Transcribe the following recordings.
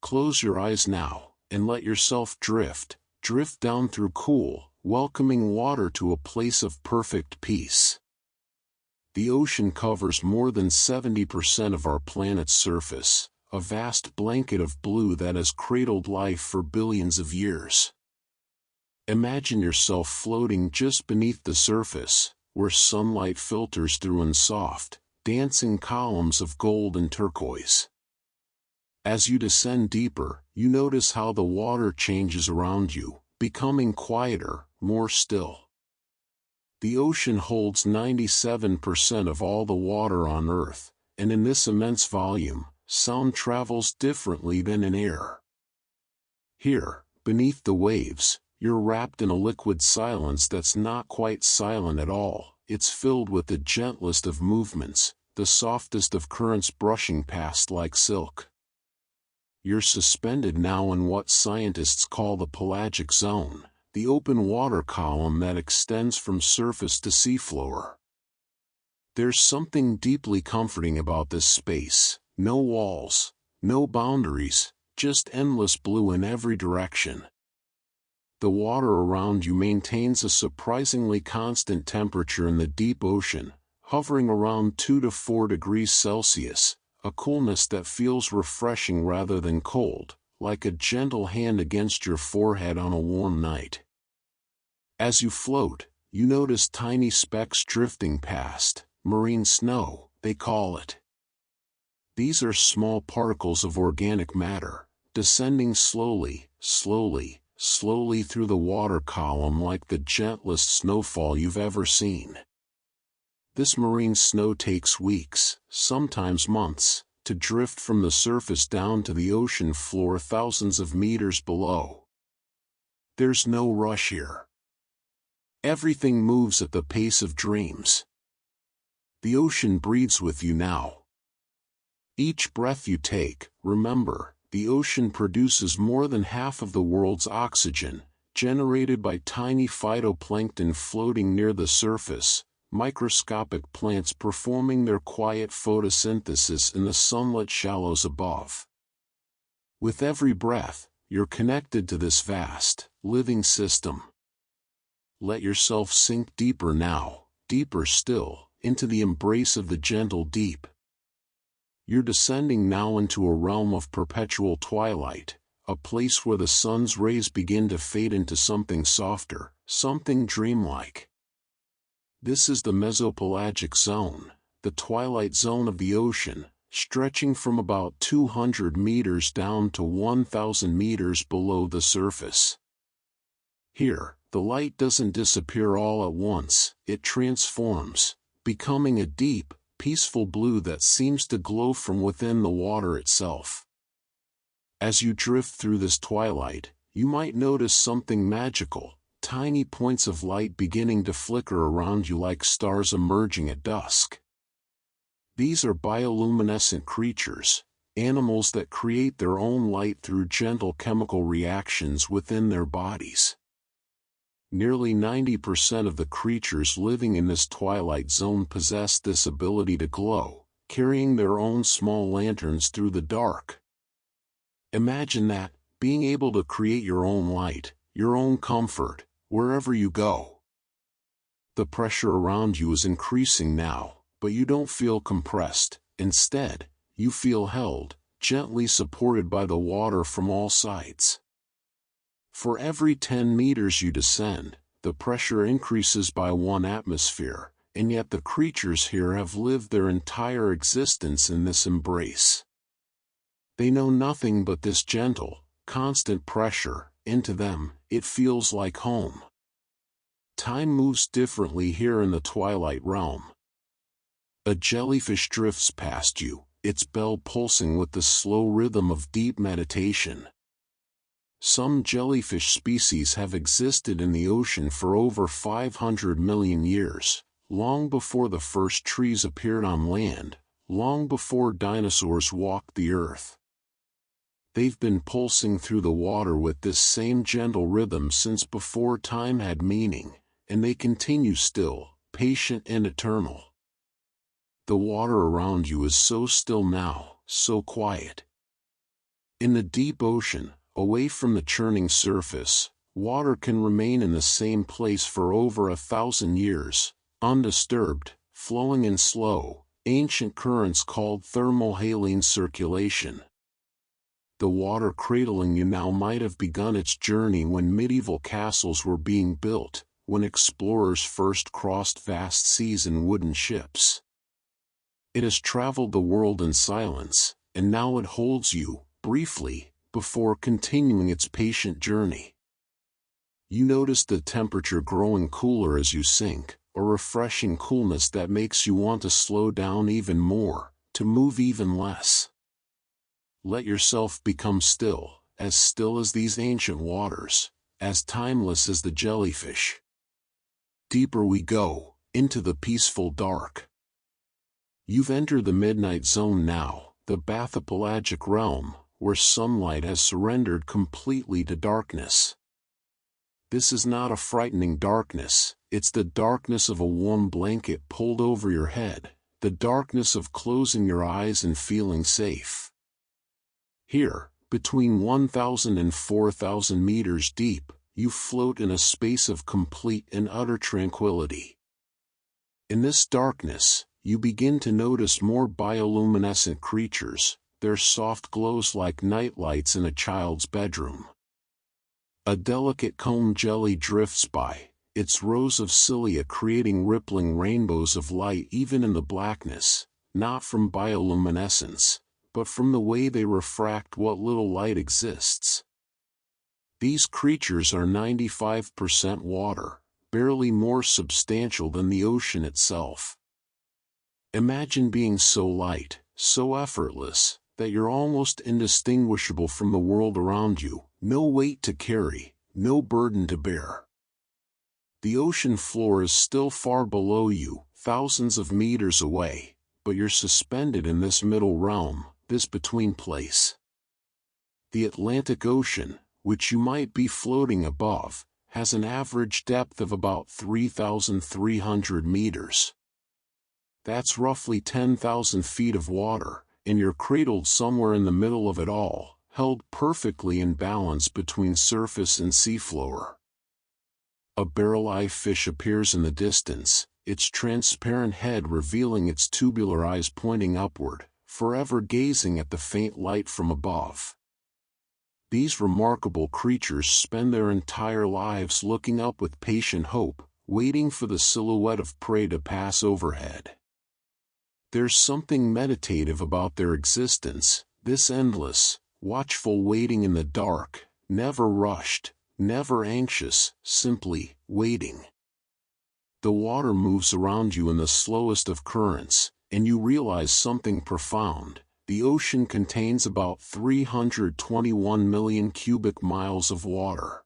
Close your eyes now, and let yourself drift down through cool, welcoming water to a place of perfect peace. The ocean covers more than 70% of our planet's surface, a vast blanket of blue that has cradled life for billions of years. Imagine yourself floating just beneath the surface, where sunlight filters through in soft, dancing columns of gold and turquoise. As you descend deeper, you notice how the water changes around you, becoming quieter, more still. The ocean holds 97% of all the water on Earth, and in this immense volume, sound travels differently than in air. Here, beneath the waves, you're wrapped in a liquid silence that's not quite silent at all. It's filled with the gentlest of movements, the softest of currents brushing past like silk. You're suspended now in what scientists call the pelagic zone, the open water column that extends from surface to seafloor. There's something deeply comforting about this space. No walls, no boundaries, just endless blue in every direction. The water around you maintains a surprisingly constant temperature in the deep ocean, hovering around 2 to 4 degrees Celsius, a coolness that feels refreshing rather than cold, like a gentle hand against your forehead on a warm night. As you float, you notice tiny specks drifting past, marine snow, they call it. These are small particles of organic matter, descending slowly through the water column like the gentlest snowfall you've ever seen. This marine snow takes weeks, sometimes months, to drift from the surface down to the ocean floor thousands of meters below. There's no rush here. Everything moves at the pace of dreams. The ocean breathes with you now. Each breath you take, remember, the ocean produces more than half of the world's oxygen, generated by tiny phytoplankton floating near the surface, microscopic plants performing their quiet photosynthesis in the sunlit shallows above. With every breath, you're connected to this vast, living system. Let yourself sink deeper now, deeper still, into the embrace of the gentle deep. You're descending now into a realm of perpetual twilight, a place where the sun's rays begin to fade into something softer, something dreamlike. This is the mesopelagic zone, the twilight zone of the ocean, stretching from about 200 meters down to 1,000 meters below the surface. Here, the light doesn't disappear all at once, it transforms, becoming a deep, peaceful blue that seems to glow from within the water itself. As you drift through this twilight, you might notice something magical, tiny points of light beginning to flicker around you like stars emerging at dusk. These are bioluminescent creatures, animals that create their own light through gentle chemical reactions within their bodies. Nearly 90% of the creatures living in this twilight zone possess this ability to glow, carrying their own small lanterns through the dark. Imagine that, being able to create your own light, your own comfort, wherever you go. The pressure around you is increasing now, but you don't feel compressed. Instead, you feel held, gently supported by the water from all sides. For every 10 meters you descend, the pressure increases by 1 atmosphere, and yet the creatures here have lived their entire existence in this embrace. They know nothing but this gentle, constant pressure. Into them, it feels like home. Time moves differently here in the twilight realm. A jellyfish drifts past you, its bell pulsing with the slow rhythm of deep meditation. Some jellyfish species have existed in the ocean for over 500 million years, long before the first trees appeared on land, long before dinosaurs walked the earth. They've been pulsing through the water with this same gentle rhythm since before time had meaning, and they continue still, patient and eternal. The water around you is so still now, so quiet. In the deep ocean, away from the churning surface, water can remain in the same place for over 1,000 years, undisturbed, flowing in slow, ancient currents called thermohaline circulation. The water cradling you now might have begun its journey when medieval castles were being built, when explorers first crossed vast seas in wooden ships. It has traveled the world in silence, and now it holds you, briefly, before continuing its patient journey. You notice the temperature growing cooler as you sink, a refreshing coolness that makes you want to slow down even more, to move even less. Let yourself become still as these ancient waters, as timeless as the jellyfish. Deeper we go, into the peaceful dark. You've entered the midnight zone now, the bathypelagic realm, where sunlight has surrendered completely to darkness. This is not a frightening darkness, it's the darkness of a warm blanket pulled over your head, the darkness of closing your eyes and feeling safe. Here, between 1,000 and 4,000 meters deep, you float in a space of complete and utter tranquility. In this darkness, you begin to notice more bioluminescent creatures, their soft glows like night lights in a child's bedroom. A delicate comb jelly drifts by, its rows of cilia creating rippling rainbows of light even in the blackness, not from bioluminescence, but from the way they refract what little light exists. These creatures are 95% water, barely more substantial than the ocean itself. Imagine being so light, so effortless, that you're almost indistinguishable from the world around you, no weight to carry, no burden to bear. The ocean floor is still far below you, thousands of meters away, but you're suspended in this middle realm, this between place. The Atlantic Ocean, which you might be floating above, has an average depth of about 3,300 meters. That's roughly 10,000 feet of water, and you're cradled somewhere in the middle of it all, held perfectly in balance between surface and seafloor. A barrel-eye fish appears in the distance, its transparent head revealing its tubular eyes pointing upward, forever gazing at the faint light from above. These remarkable creatures spend their entire lives looking up with patient hope, waiting for the silhouette of prey to pass overhead. There's something meditative about their existence, this endless, watchful waiting in the dark, never rushed, never anxious, simply waiting. The water moves around you in the slowest of currents, and you realize something profound. The ocean contains about 321 million cubic miles of water.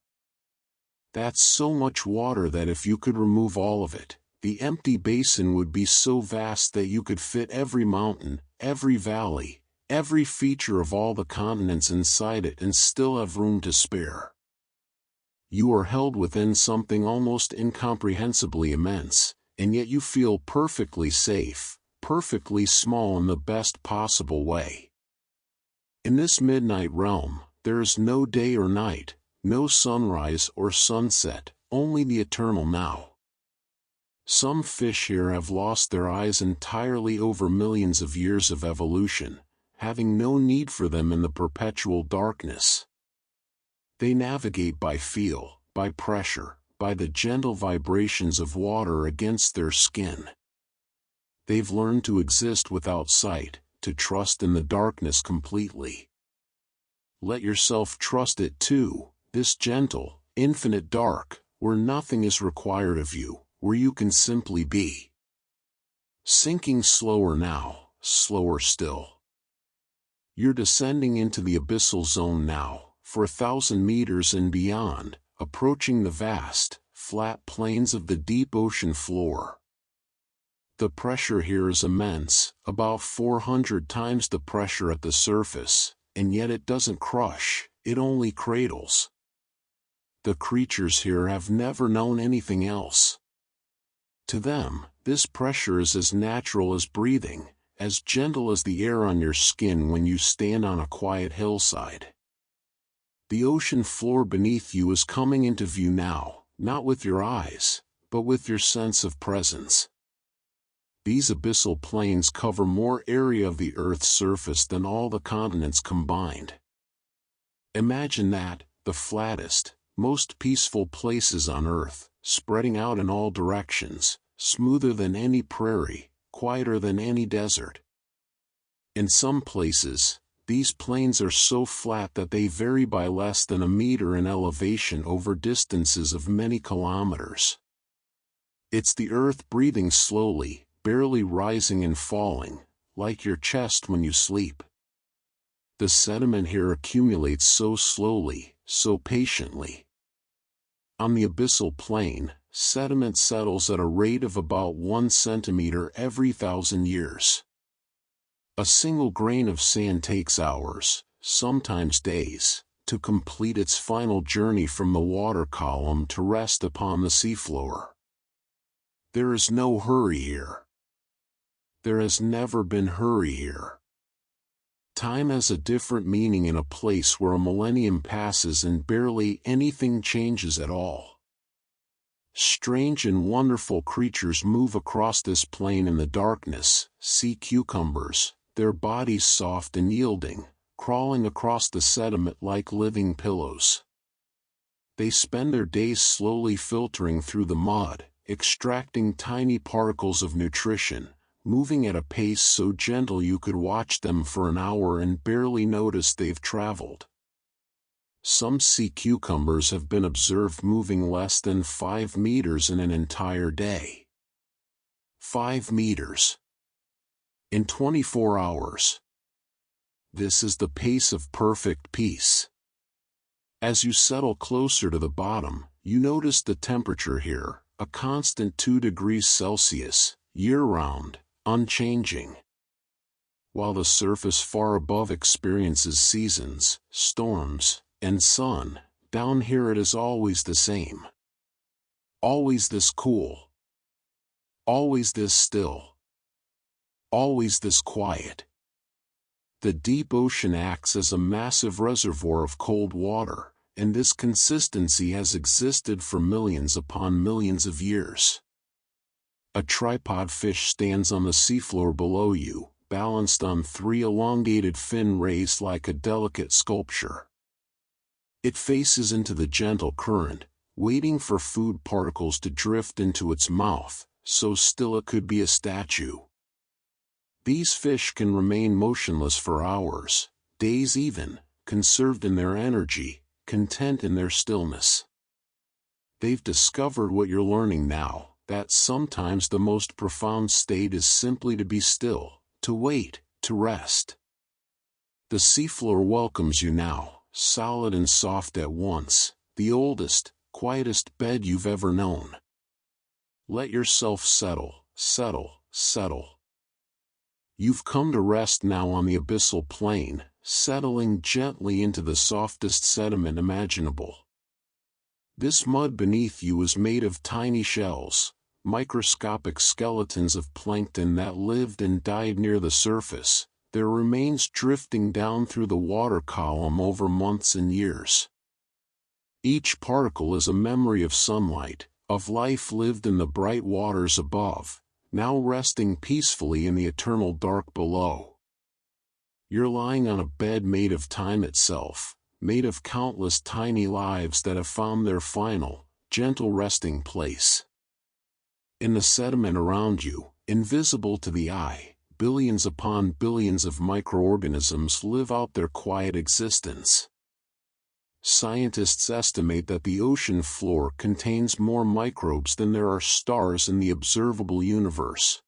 That's so much water that if you could remove all of it, the empty basin would be so vast that you could fit every mountain, every valley, every feature of all the continents inside it and still have room to spare. You are held within something almost incomprehensibly immense, and yet you feel perfectly safe, perfectly small in the best possible way. In this midnight realm, there is no day or night, no sunrise or sunset, only the eternal now. Some fish here have lost their eyes entirely over millions of years of evolution, having no need for them in the perpetual darkness. They navigate by feel, by pressure, by the gentle vibrations of water against their skin. They've learned to exist without sight, to trust in the darkness completely. Let yourself trust it too, this gentle, infinite dark, where nothing is required of you, where you can simply be. Sinking slower now, slower still. You're descending into the abyssal zone now, for 1,000 meters and beyond, approaching the vast, flat plains of the deep ocean floor. The pressure here is immense, about 400 times the pressure at the surface, and yet it doesn't crush, it only cradles. The creatures here have never known anything else. To them, this pressure is as natural as breathing, as gentle as the air on your skin when you stand on a quiet hillside. The ocean floor beneath you is coming into view now, not with your eyes, but with your sense of presence. These abyssal plains cover more area of the Earth's surface than all the continents combined. Imagine that, the flattest, most peaceful places on Earth, spreading out in all directions, smoother than any prairie, quieter than any desert. In some places, these plains are so flat that they vary by less than a meter in elevation over distances of many kilometers. It's the Earth breathing slowly, barely rising and falling, like your chest when you sleep. The sediment here accumulates so slowly, so patiently. On the abyssal plain, sediment settles at a rate of about 1 centimeter every 1,000 years. A single grain of sand takes hours, sometimes days, to complete its final journey from the water column to rest upon the seafloor. There is no hurry here. There has never been hurry here. Time has a different meaning in a place where a millennium passes and barely anything changes at all. Strange and wonderful creatures move across this plain in the darkness, sea cucumbers, their bodies soft and yielding, crawling across the sediment like living pillows. They spend their days slowly filtering through the mud, extracting tiny particles of nutrition, moving at a pace so gentle you could watch them for an hour and barely notice they've traveled. Some sea cucumbers have been observed moving less than 5 meters in an entire day. 5 meters. In 24 hours. This is the pace of perfect peace. As you settle closer to the bottom, you notice the temperature here, a constant 2 degrees Celsius, year-round, unchanging. While the surface far above experiences seasons, storms, and sun, down here it is always the same. Always this cool. Always this still. Always this quiet. The deep ocean acts as a massive reservoir of cold water, and this consistency has existed for millions upon millions of years. A tripod fish stands on the seafloor below you, balanced on 3 elongated fin raised like a delicate sculpture. It faces into the gentle current, waiting for food particles to drift into its mouth, so still it could be a statue. These fish can remain motionless for hours, days even, conserved in their energy, content in their stillness. They've discovered what you're learning now, that sometimes the most profound state is simply to be still, to wait, to rest. The seafloor welcomes you now, solid and soft at once, the oldest, quietest bed you've ever known. Let yourself settle, settle, settle. You've come to rest now on the abyssal plain, settling gently into the softest sediment imaginable. This mud beneath you is made of tiny shells, microscopic skeletons of plankton that lived and died near the surface, their remains drifting down through the water column over months and years. Each particle is a memory of sunlight, of life lived in the bright waters above, now resting peacefully in the eternal dark below. You're lying on a bed made of time itself, made of countless tiny lives that have found their final, gentle resting place. In the sediment around you, invisible to the eye, billions upon billions of microorganisms live out their quiet existence. Scientists estimate that the ocean floor contains more microbes than there are stars in the observable universe.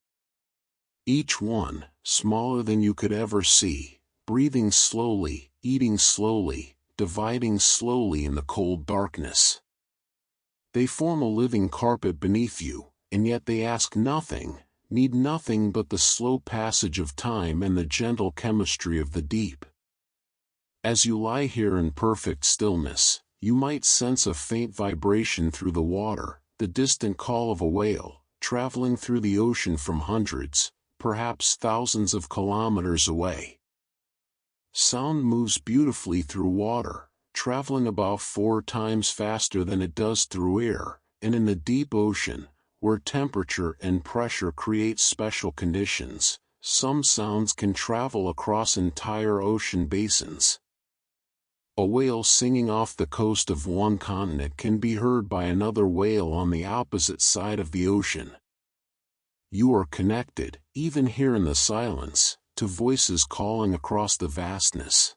Each one, smaller than you could ever see, breathing slowly, eating slowly, dividing slowly in the cold darkness. They form a living carpet beneath you, and yet they ask nothing, need nothing but the slow passage of time and the gentle chemistry of the deep. As you lie here in perfect stillness, you might sense a faint vibration through the water, the distant call of a whale, traveling through the ocean from hundreds, perhaps thousands of kilometers away. Sound moves beautifully through water, traveling about 4 times faster than it does through air, and in the deep ocean, where temperature and pressure create special conditions, some sounds can travel across entire ocean basins. A whale singing off the coast of one continent can be heard by another whale on the opposite side of the ocean. You are connected, even here in the silence, to voices calling across the vastness.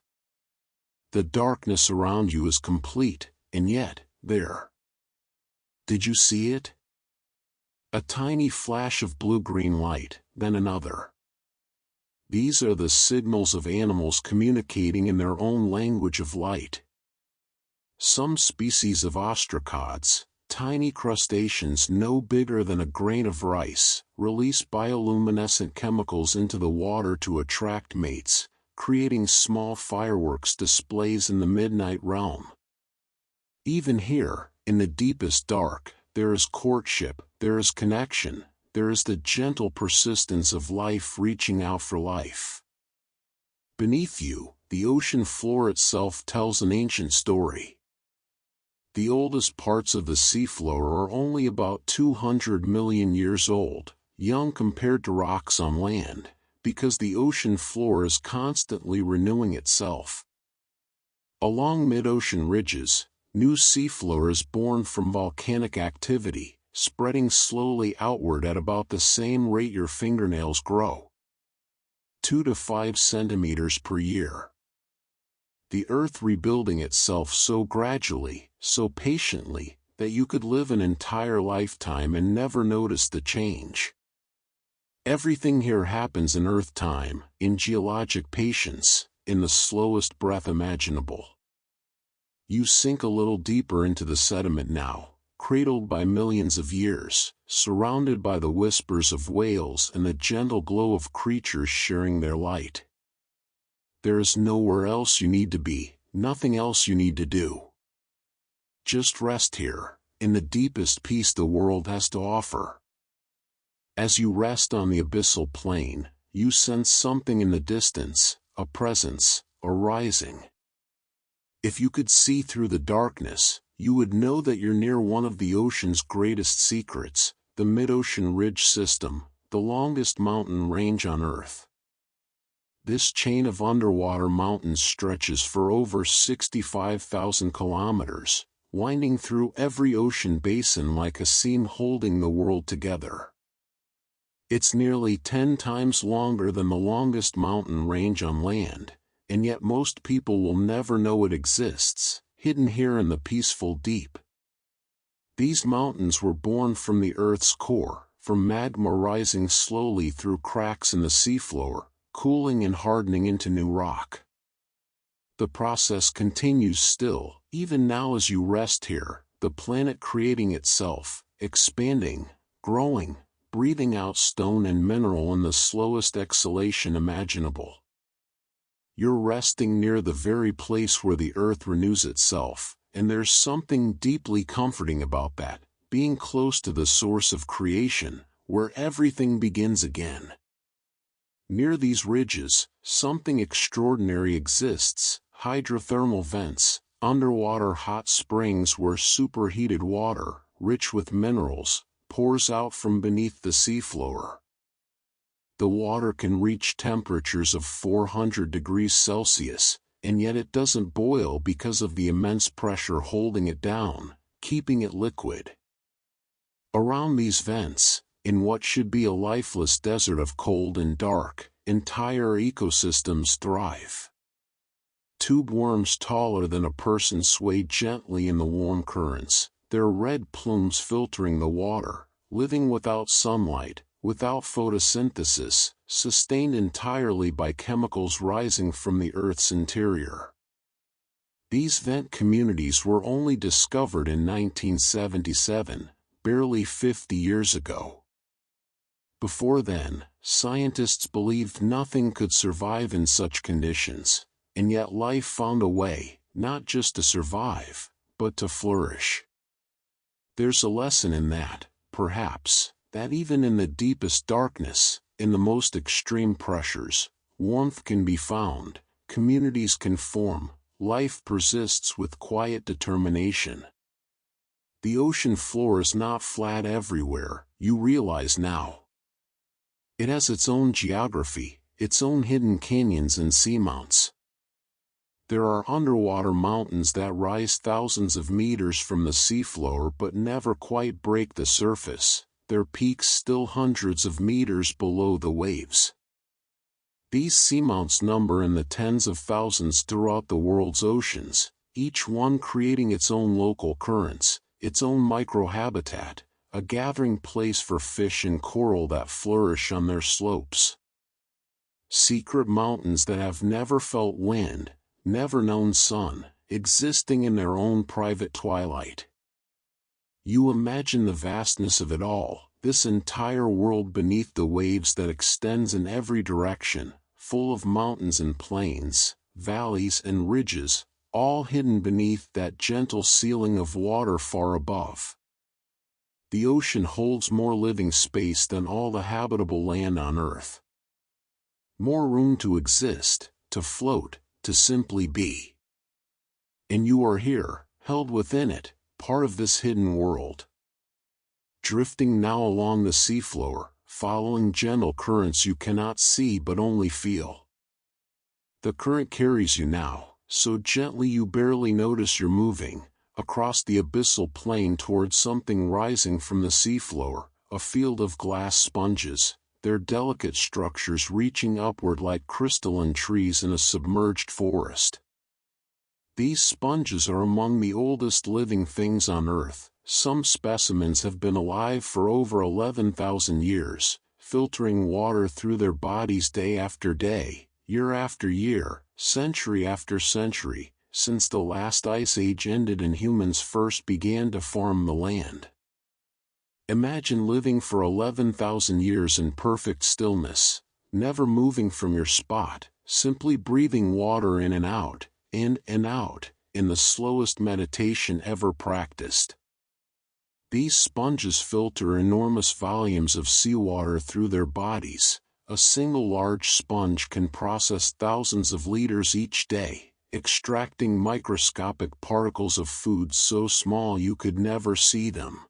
The darkness around you is complete, and yet, there. Did you see it? A tiny flash of blue-green light, then another. These are the signals of animals communicating in their own language of light. Some species of ostracods, tiny crustaceans no bigger than a grain of rice, release bioluminescent chemicals into the water to attract mates, creating small fireworks displays in the midnight realm. Even here, in the deepest dark, there is courtship, there is connection, there is the gentle persistence of life reaching out for life. Beneath you, the ocean floor itself tells an ancient story. The oldest parts of the seafloor are only about 200 million years old, young compared to rocks on land, because the ocean floor is constantly renewing itself. Along mid-ocean ridges, new seafloor is born from volcanic activity, spreading slowly outward at about the same rate your fingernails grow. 2 to 5 centimeters per year. The earth rebuilding itself so gradually, so patiently, that you could live an entire lifetime and never notice the change. Everything here happens in earth time, in geologic patience, in the slowest breath imaginable. You sink a little deeper into the sediment now, cradled by millions of years, surrounded by the whispers of whales and the gentle glow of creatures sharing their light. There is nowhere else you need to be, nothing else you need to do. Just rest here, in the deepest peace the world has to offer. As you rest on the abyssal plain, you sense something in the distance, a presence, a rising. If you could see through the darkness, you would know that you're near one of the ocean's greatest secrets, the mid-ocean ridge system, the longest mountain range on Earth. This chain of underwater mountains stretches for over 65,000 kilometers, winding through every ocean basin like a seam holding the world together. It's nearly 10 times longer than the longest mountain range on land, and yet most people will never know it exists, hidden here in the peaceful deep. These mountains were born from the Earth's core, from magma rising slowly through cracks in the seafloor, cooling and hardening into new rock. The process continues still, even now as you rest here, the planet creating itself, expanding, growing, breathing out stone and mineral in the slowest exhalation imaginable. You're resting near the very place where the earth renews itself, and there's something deeply comforting about that, being close to the source of creation, where everything begins again. Near these ridges, something extraordinary exists, hydrothermal vents, underwater hot springs where superheated water, rich with minerals, pours out from beneath the seafloor. The water can reach temperatures of 400 degrees Celsius, and yet it doesn't boil because of the immense pressure holding it down, keeping it liquid. Around these vents, in what should be a lifeless desert of cold and dark, entire ecosystems thrive. Tube worms taller than a person sway gently in the warm currents, their red plumes filtering the water, living without sunlight, without photosynthesis, sustained entirely by chemicals rising from the Earth's interior. These vent communities were only discovered in 1977, barely 50 years ago. Before then, scientists believed nothing could survive in such conditions, and yet life found a way, not just to survive, but to flourish. There's a lesson in that, perhaps, that even in the deepest darkness, In the most extreme pressures, warmth can be found, communities can form, life persists with quiet determination. The ocean floor is not flat everywhere, you realize now. It has its own geography, its own hidden canyons and seamounts. There are underwater mountains that rise thousands of meters from the seafloor but never quite break the surface, their peaks still hundreds of meters below the waves. These seamounts number in the tens of thousands throughout the world's oceans, each one creating its own local currents, its own microhabitat, a gathering place for fish and coral that flourish on their slopes. Secret mountains that have never felt wind, never known sun, existing in their own private twilight. You imagine the vastness of it all, this entire world beneath the waves that extends in every direction, full of mountains and plains, valleys and ridges, all hidden beneath that gentle ceiling of water far above. The ocean holds more living space than all the habitable land on Earth. More room to exist, to float, to simply be. And you are here, held within it, part of this hidden world. Drifting now along the seafloor, following gentle currents you cannot see but only feel. The current carries you now, so gently you barely notice you're moving, across the abyssal plain towards something rising from the seafloor, a field of glass sponges, their delicate structures reaching upward like crystalline trees in a submerged forest. These sponges are among the oldest living things on Earth. Some specimens have been alive for over 11,000 years, filtering water through their bodies day after day, year after year, century after century, since the last ice age ended and humans first began to farm the land. Imagine living for 11,000 years in perfect stillness, never moving from your spot, simply breathing water in and out, in the slowest meditation ever practiced. These sponges filter enormous volumes of seawater through their bodies. A single large sponge can process thousands of liters each day, extracting microscopic particles of food so small you could never see them.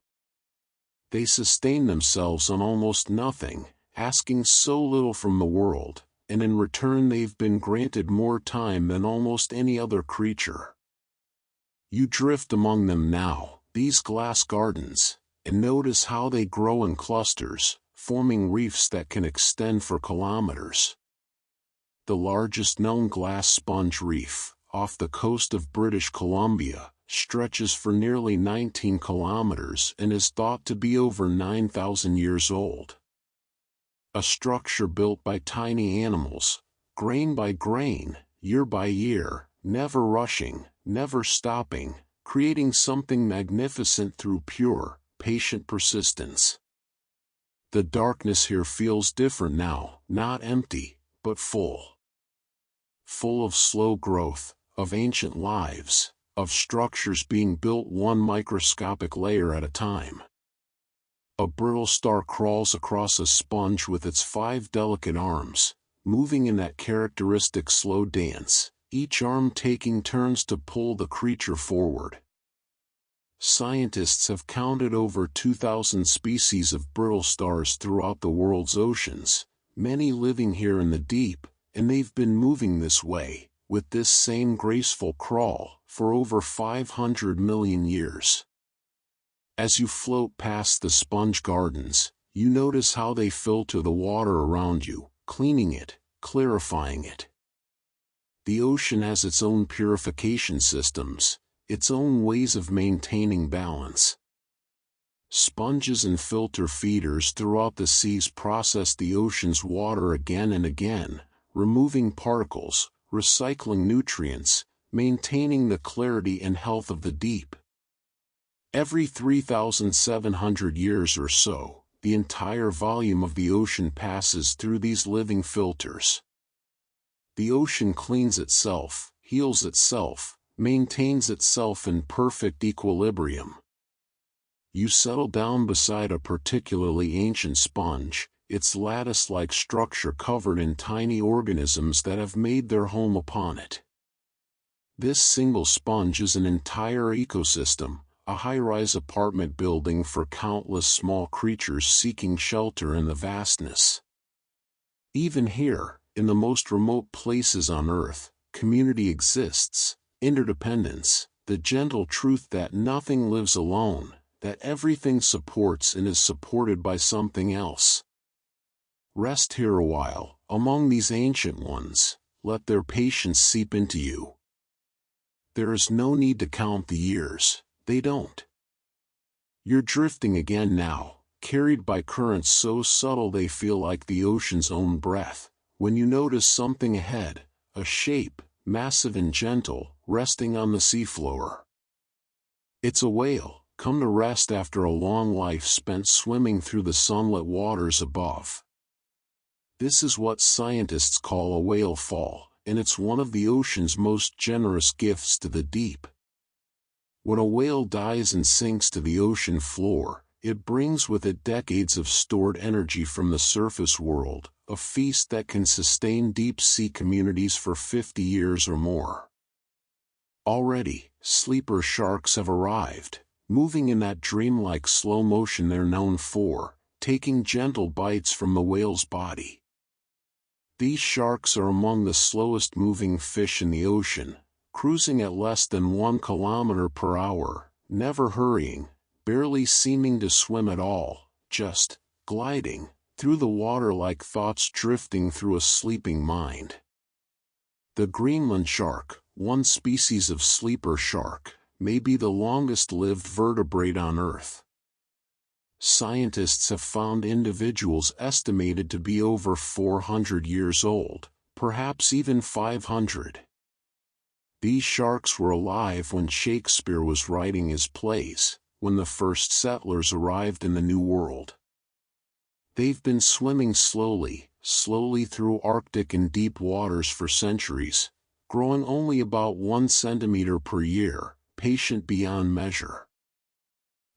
They sustain themselves on almost nothing, asking so little from the world, and in return they've been granted more time than almost any other creature. You drift among them now, these glass gardens, and notice how they grow in clusters, forming reefs that can extend for kilometers. The largest known glass sponge reef, off the coast of British Columbia, stretches for nearly 19 kilometers and is thought to be over 9,000 years old. A structure built by tiny animals, grain by grain, year by year, never rushing, never stopping, creating something magnificent through pure, patient persistence. The darkness here feels different now, not empty, but full. Full of slow growth, of ancient lives, of structures being built one microscopic layer at a time. A brittle star crawls across a sponge with its 5 delicate arms, moving in that characteristic slow dance, each arm taking turns to pull the creature forward. Scientists have counted over 2,000 species of brittle stars throughout the world's oceans, many living here in the deep, and they've been moving this way, with this same graceful crawl, for over 500 million years. As you float past the sponge gardens, you notice how they filter the water around you, cleaning it, clarifying it. The ocean has its own purification systems, its own ways of maintaining balance. Sponges and filter feeders throughout the seas process the ocean's water again and again, removing particles, recycling nutrients, maintaining the clarity and health of the deep. Every 3,700 years or so, the entire volume of the ocean passes through these living filters. The ocean cleans itself, heals itself, maintains itself in perfect equilibrium. You settle down beside a particularly ancient sponge, its lattice-like structure covered in tiny organisms that have made their home upon it. This single sponge is an entire ecosystem, a high-rise apartment building for countless small creatures seeking shelter in the vastness. Even here, in the most remote places on Earth, community exists, interdependence, the gentle truth that nothing lives alone, that everything supports and is supported by something else. Rest here a while, among these ancient ones, let their patience seep into you. There is no need to count the years, they don't. You're drifting again now, carried by currents so subtle they feel like the ocean's own breath, when you notice something ahead, a shape, massive and gentle, resting on the seafloor. It's a whale, come to rest after a long life spent swimming through the sunlit waters above. This is what scientists call a whale fall, and it's one of the ocean's most generous gifts to the deep. When a whale dies and sinks to the ocean floor, it brings with it decades of stored energy from the surface world, a feast that can sustain deep-sea communities for 50 years or more. Already, sleeper sharks have arrived, moving in that dreamlike slow motion they're known for, taking gentle bites from the whale's body. These sharks are among the slowest moving fish in the ocean, cruising at less than 1 kilometer per hour, never hurrying, barely seeming to swim at all, just gliding through the water like thoughts drifting through a sleeping mind. The Greenland shark, one species of sleeper shark, may be the longest-lived vertebrate on Earth. Scientists have found individuals estimated to be over 400 years old, perhaps even 500. These sharks were alive when Shakespeare was writing his plays, when the first settlers arrived in the New World. They've been swimming slowly through Arctic and deep waters for centuries, growing only about 1 centimeter per year, patient beyond measure.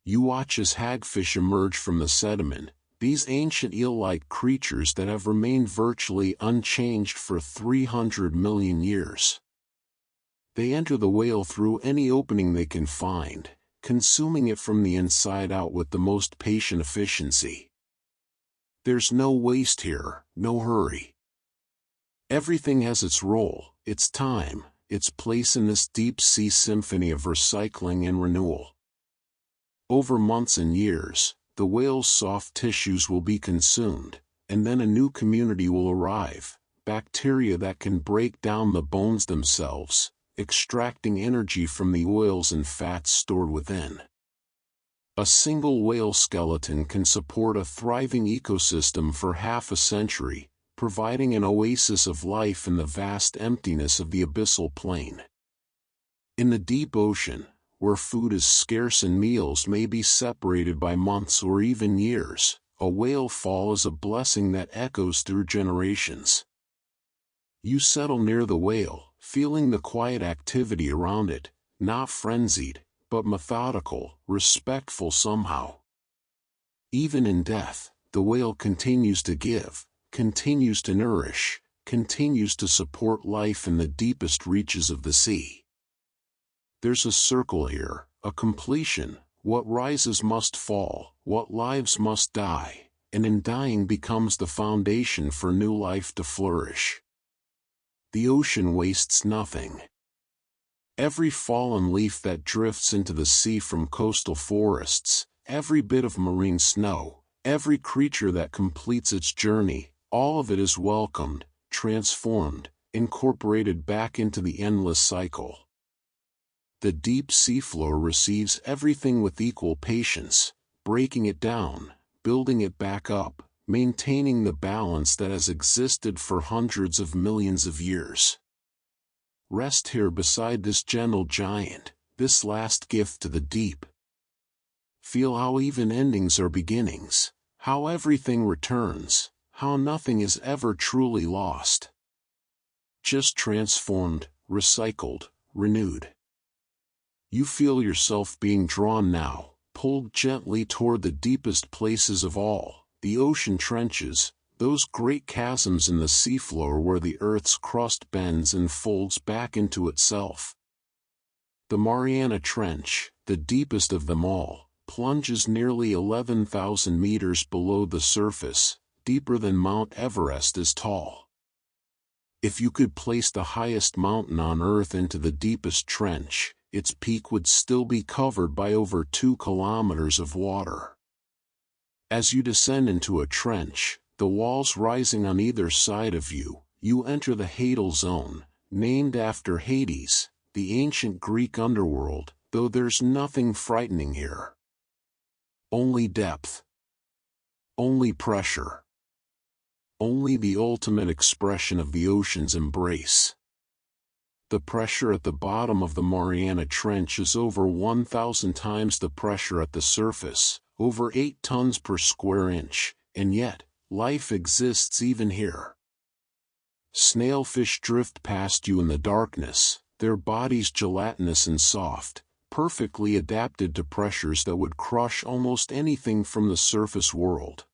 You watch as hagfish emerge from the sediment, these ancient eel-like creatures that have remained virtually unchanged for 300 million years. They enter the whale through any opening they can find, consuming it from the inside out with the most patient efficiency. There's no waste here, no hurry. Everything has its role, its time, its place in this deep-sea symphony of recycling and renewal. Over months and years, the whale's soft tissues will be consumed, and then a new community will arrive, bacteria that can break down the bones themselves, extracting energy from the oils and fats stored within. A single whale skeleton can support a thriving ecosystem for half a century, providing an oasis of life in the vast emptiness of the abyssal plain. In the deep ocean, where food is scarce and meals may be separated by months or even years, a whale fall is a blessing that echoes through generations. You settle near the whale, feeling the quiet activity around it, not frenzied, but methodical, respectful somehow. Even in death, the whale continues to give, continues to nourish, continues to support life in the deepest reaches of the sea. There's a circle here, a completion, what rises must fall, what lives must die, and in dying becomes the foundation for new life to flourish. The ocean wastes nothing. Every fallen leaf that drifts into the sea from coastal forests, every bit of marine snow, every creature that completes its journey, all of it is welcomed, transformed, incorporated back into the endless cycle. The deep seafloor receives everything with equal patience, breaking it down, building it back up, maintaining the balance that has existed for hundreds of millions of years. Rest here beside this gentle giant, this last gift to the deep. Feel how even endings are beginnings, how everything returns, how nothing is ever truly lost. Just transformed, recycled, renewed. You feel yourself being drawn now, pulled gently toward the deepest places of all, the ocean trenches, those great chasms in the seafloor where the Earth's crust bends and folds back into itself. The Mariana Trench, the deepest of them all, plunges nearly 11,000 meters below the surface, deeper than Mount Everest is tall. If you could place the highest mountain on Earth into the deepest trench, its peak would still be covered by over 2 kilometers of water. As you descend into a trench, the walls rising on either side of you, you enter the Tidal zone, named after Hades, the ancient Greek underworld, though there's nothing frightening here. Only depth. Only pressure. Only the ultimate expression of the ocean's embrace. The pressure at the bottom of the Mariana Trench is over 1,000 times the pressure at the surface, over 8 tons per square inch, and yet, life exists even here. Snailfish drift past you in the darkness, their bodies gelatinous and soft, perfectly adapted to pressures that would crush almost anything from the surface world.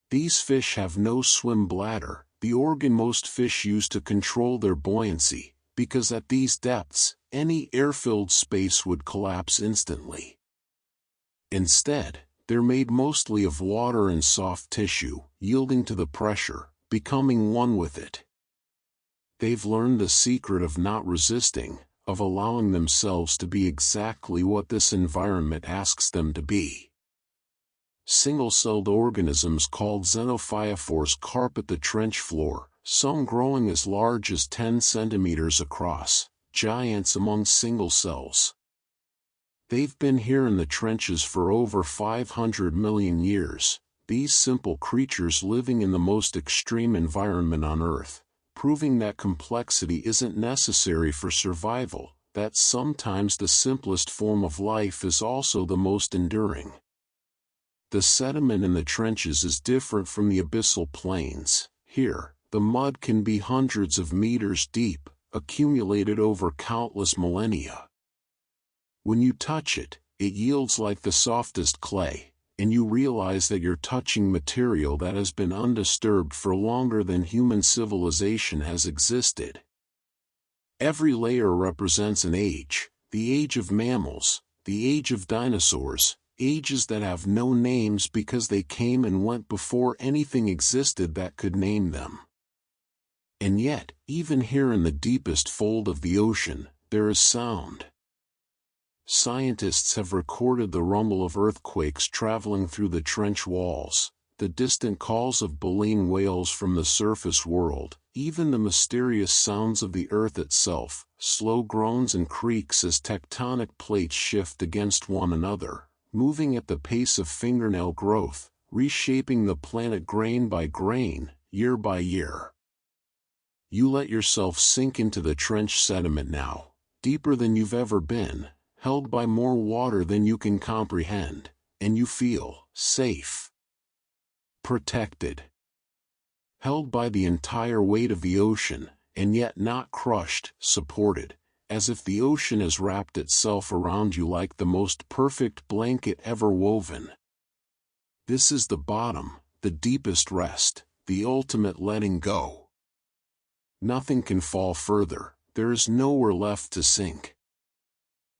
These fish have no swim bladder, the organ most fish use to control their buoyancy, because at these depths, any air-filled space would collapse instantly. Instead, they're made mostly of water and soft tissue, yielding to the pressure, becoming one with it. They've learned the secret of not resisting, of allowing themselves to be exactly what this environment asks them to be. Single-celled organisms called xenophyophores carpet the trench floor, some growing as large as 10 centimeters across, giants among single cells. They've been here in the trenches for over 500 million years, these simple creatures living in the most extreme environment on Earth, proving that complexity isn't necessary for survival, that sometimes the simplest form of life is also the most enduring. The sediment in the trenches is different from the abyssal plains. Here, the mud can be hundreds of meters deep, accumulated over countless millennia. When you touch it, it yields like the softest clay, and you realize that you're touching material that has been undisturbed for longer than human civilization has existed. Every layer represents an age, the age of mammals, the age of dinosaurs, ages that have no names because they came and went before anything existed that could name them. And yet, even here in the deepest fold of the ocean, there is sound. Scientists have recorded the rumble of earthquakes traveling through the trench walls, the distant calls of baleen whales from the surface world, even the mysterious sounds of the earth itself, slow groans and creaks as tectonic plates shift against one another, moving at the pace of fingernail growth, reshaping the planet grain by grain, year by year. You let yourself sink into the trench sediment now, deeper than you've ever been, held by more water than you can comprehend, and you feel safe. Protected. Held by the entire weight of the ocean, and yet not crushed, supported, as if the ocean has wrapped itself around you like the most perfect blanket ever woven. This is the bottom, the deepest rest, the ultimate letting go. Nothing can fall further, there is nowhere left to sink.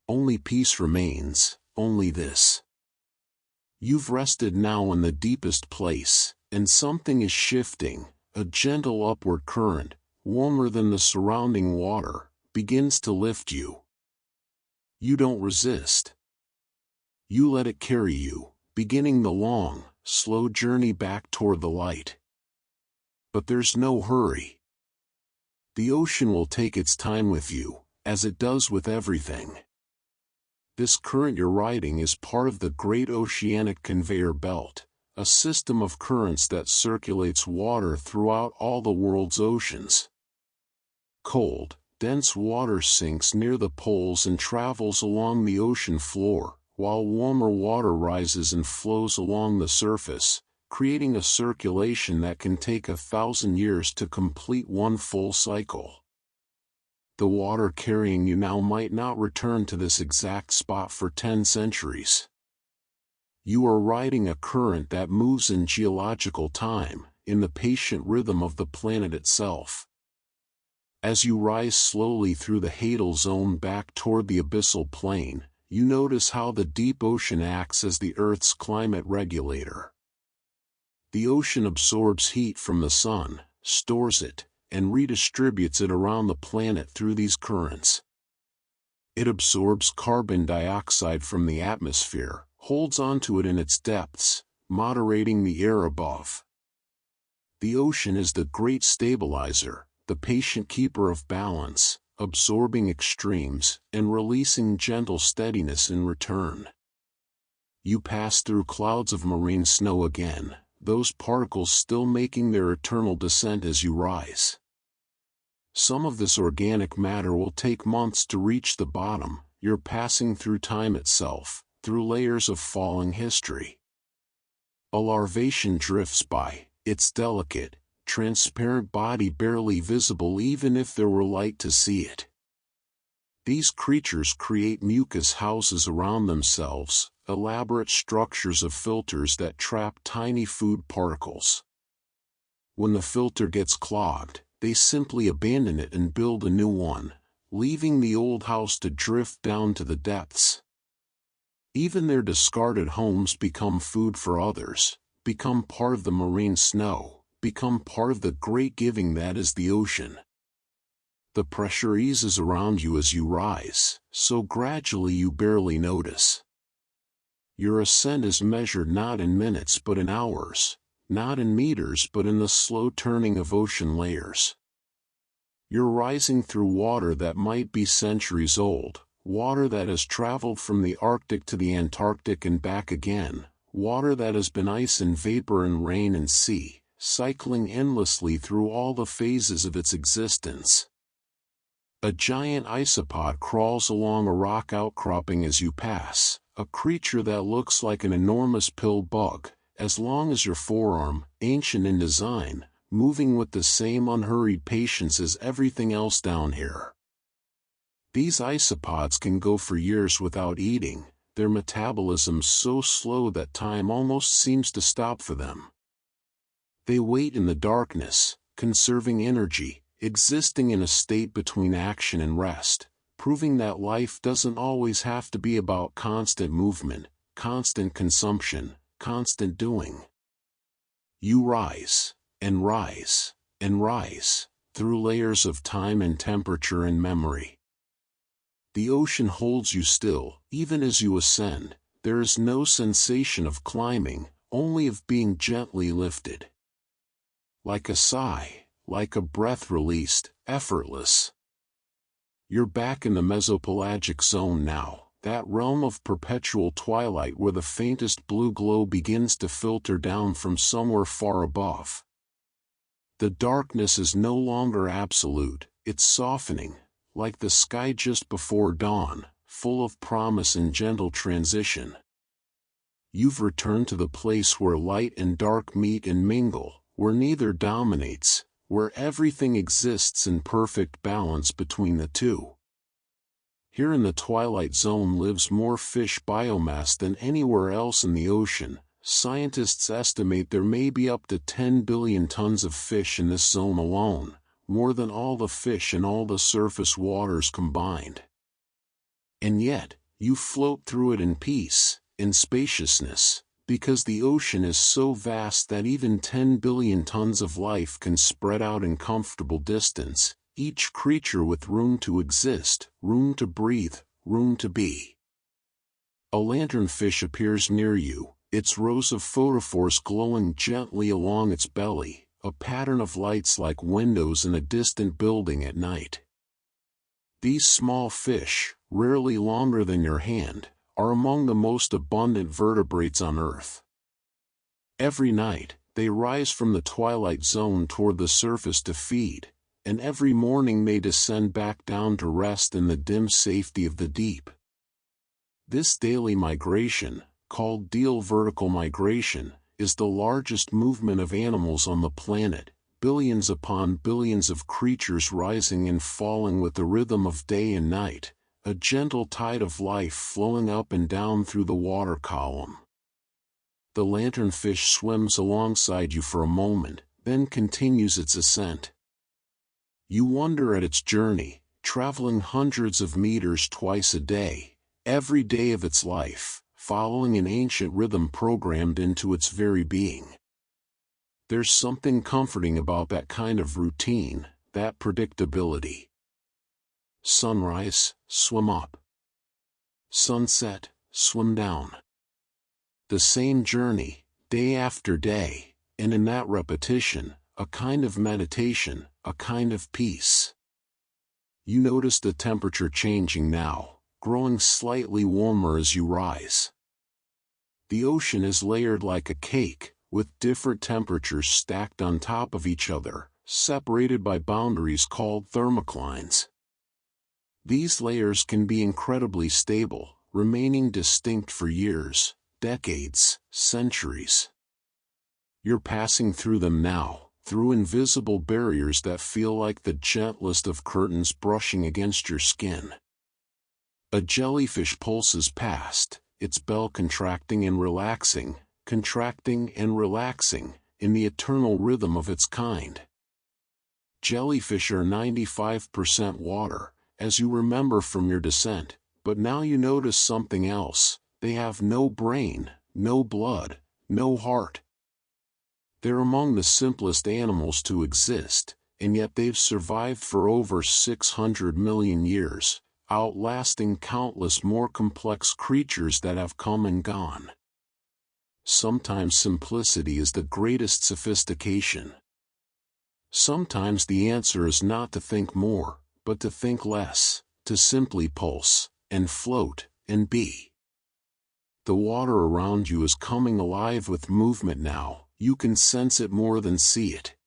Only peace remains, only this. You've rested now in the deepest place, and something is shifting, a gentle upward current, warmer than the surrounding water, begins to lift you. You don't resist. You let it carry you, beginning the long, slow journey back toward the light. But there's no hurry. The ocean will take its time with you, as it does with everything. This current you're riding is part of the Great Oceanic Conveyor Belt, a system of currents that circulates water throughout all the world's oceans. Cold, dense water sinks near the poles and travels along the ocean floor, while warmer water rises and flows along the surface, creating a circulation that can take 1,000 years to complete one full cycle. The water carrying you now might not return to this exact spot for 10 centuries. You are riding a current that moves in geological time, in the patient rhythm of the planet itself. As you rise slowly through the Tidal zone back toward the abyssal plain, you notice how the deep ocean acts as the Earth's climate regulator. The ocean absorbs heat from the sun, stores it, and redistributes it around the planet through these currents. It absorbs carbon dioxide from the atmosphere, holds onto it in its depths, moderating the air above. The ocean is the great stabilizer, the patient keeper of balance, absorbing extremes and releasing gentle steadiness in return. You pass through clouds of marine snow again, those particles still making their eternal descent as you rise. Some of this organic matter will take months to reach the bottom. You're passing through time itself, through layers of falling history. A larvation drifts by, its delicate, transparent body barely visible even if there were light to see it. These creatures create mucus houses around themselves, elaborate structures of filters that trap tiny food particles. When the filter gets clogged, they simply abandon it and build a new one, leaving the old house to drift down to the depths. Even their discarded homes become food for others, become part of the marine snow, become part of the great giving that is the ocean. The pressure eases around you as you rise, so gradually you barely notice. Your ascent is measured not in minutes but in hours, not in meters but in the slow turning of ocean layers. You're rising through water that might be centuries old, water that has traveled from the Arctic to the Antarctic and back again, water that has been ice and vapor and rain and sea, cycling endlessly through all the phases of its existence. A giant isopod crawls along a rock outcropping as you pass, a creature that looks like an enormous pill bug, as long as your forearm, ancient in design, moving with the same unhurried patience as everything else down here. These isopods can go for years without eating, their metabolism so slow that time almost seems to stop for them. They wait in the darkness, conserving energy, existing in a state between action and rest, proving that life doesn't always have to be about constant movement, constant consumption, constant doing. You rise, and rise, and rise, through layers of time and temperature and memory. The ocean holds you still, even as you ascend. There is no sensation of climbing, only of being gently lifted. Like a sigh, like a breath released, effortless. You're back in the mesopelagic zone now, that realm of perpetual twilight where the faintest blue glow begins to filter down from somewhere far above. The darkness is no longer absolute, it's softening, like the sky just before dawn, full of promise and gentle transition. You've returned to the place where light and dark meet and mingle, where neither dominates, where everything exists in perfect balance between the two. Here in the twilight zone lives more fish biomass than anywhere else in the ocean. Scientists estimate there may be up to 10 billion tons of fish in this zone alone, more than all the fish in all the surface waters combined. And yet, you float through it in peace, in spaciousness, because the ocean is so vast that even 10 billion tons of life can spread out in comfortable distance, each creature with room to exist, room to breathe, room to be. A lanternfish appears near you, its rows of photophores glowing gently along its belly, a pattern of lights like windows in a distant building at night. These small fish, rarely longer than your hand, are among the most abundant vertebrates on Earth. Every night, they rise from the twilight zone toward the surface to feed, and every morning they descend back down to rest in the dim safety of the deep. This daily migration, called vertical migration, is the largest movement of animals on the planet, billions upon billions of creatures rising and falling with the rhythm of day and night, a gentle tide of life flowing up and down through the water column. The lanternfish swims alongside you for a moment, then continues its ascent. You wonder at its journey, traveling hundreds of meters twice a day, every day of its life, following an ancient rhythm programmed into its very being. There's something comforting about that kind of routine, that predictability. Sunrise, swim up. Sunset, swim down. The same journey, day after day, and in that repetition, a kind of meditation, a kind of peace. You notice the temperature changing now, growing slightly warmer as you rise. The ocean is layered like a cake, with different temperatures stacked on top of each other, separated by boundaries called thermoclines. These layers can be incredibly stable, remaining distinct for years, decades, centuries. You're passing through them now, through invisible barriers that feel like the gentlest of curtains brushing against your skin. A jellyfish pulses past, its bell contracting and relaxing, in the eternal rhythm of its kind. Jellyfish are 95% water, as you remember from your descent, but now you notice something else: they have no brain, no blood, no heart. They're among the simplest animals to exist, and yet they've survived for over 600 million years, outlasting countless more complex creatures that have come and gone. Sometimes simplicity is the greatest sophistication. Sometimes the answer is not to think more, but to think less, to simply pulse, and float, and be. The water around you is coming alive with movement now, you can sense it more than see it.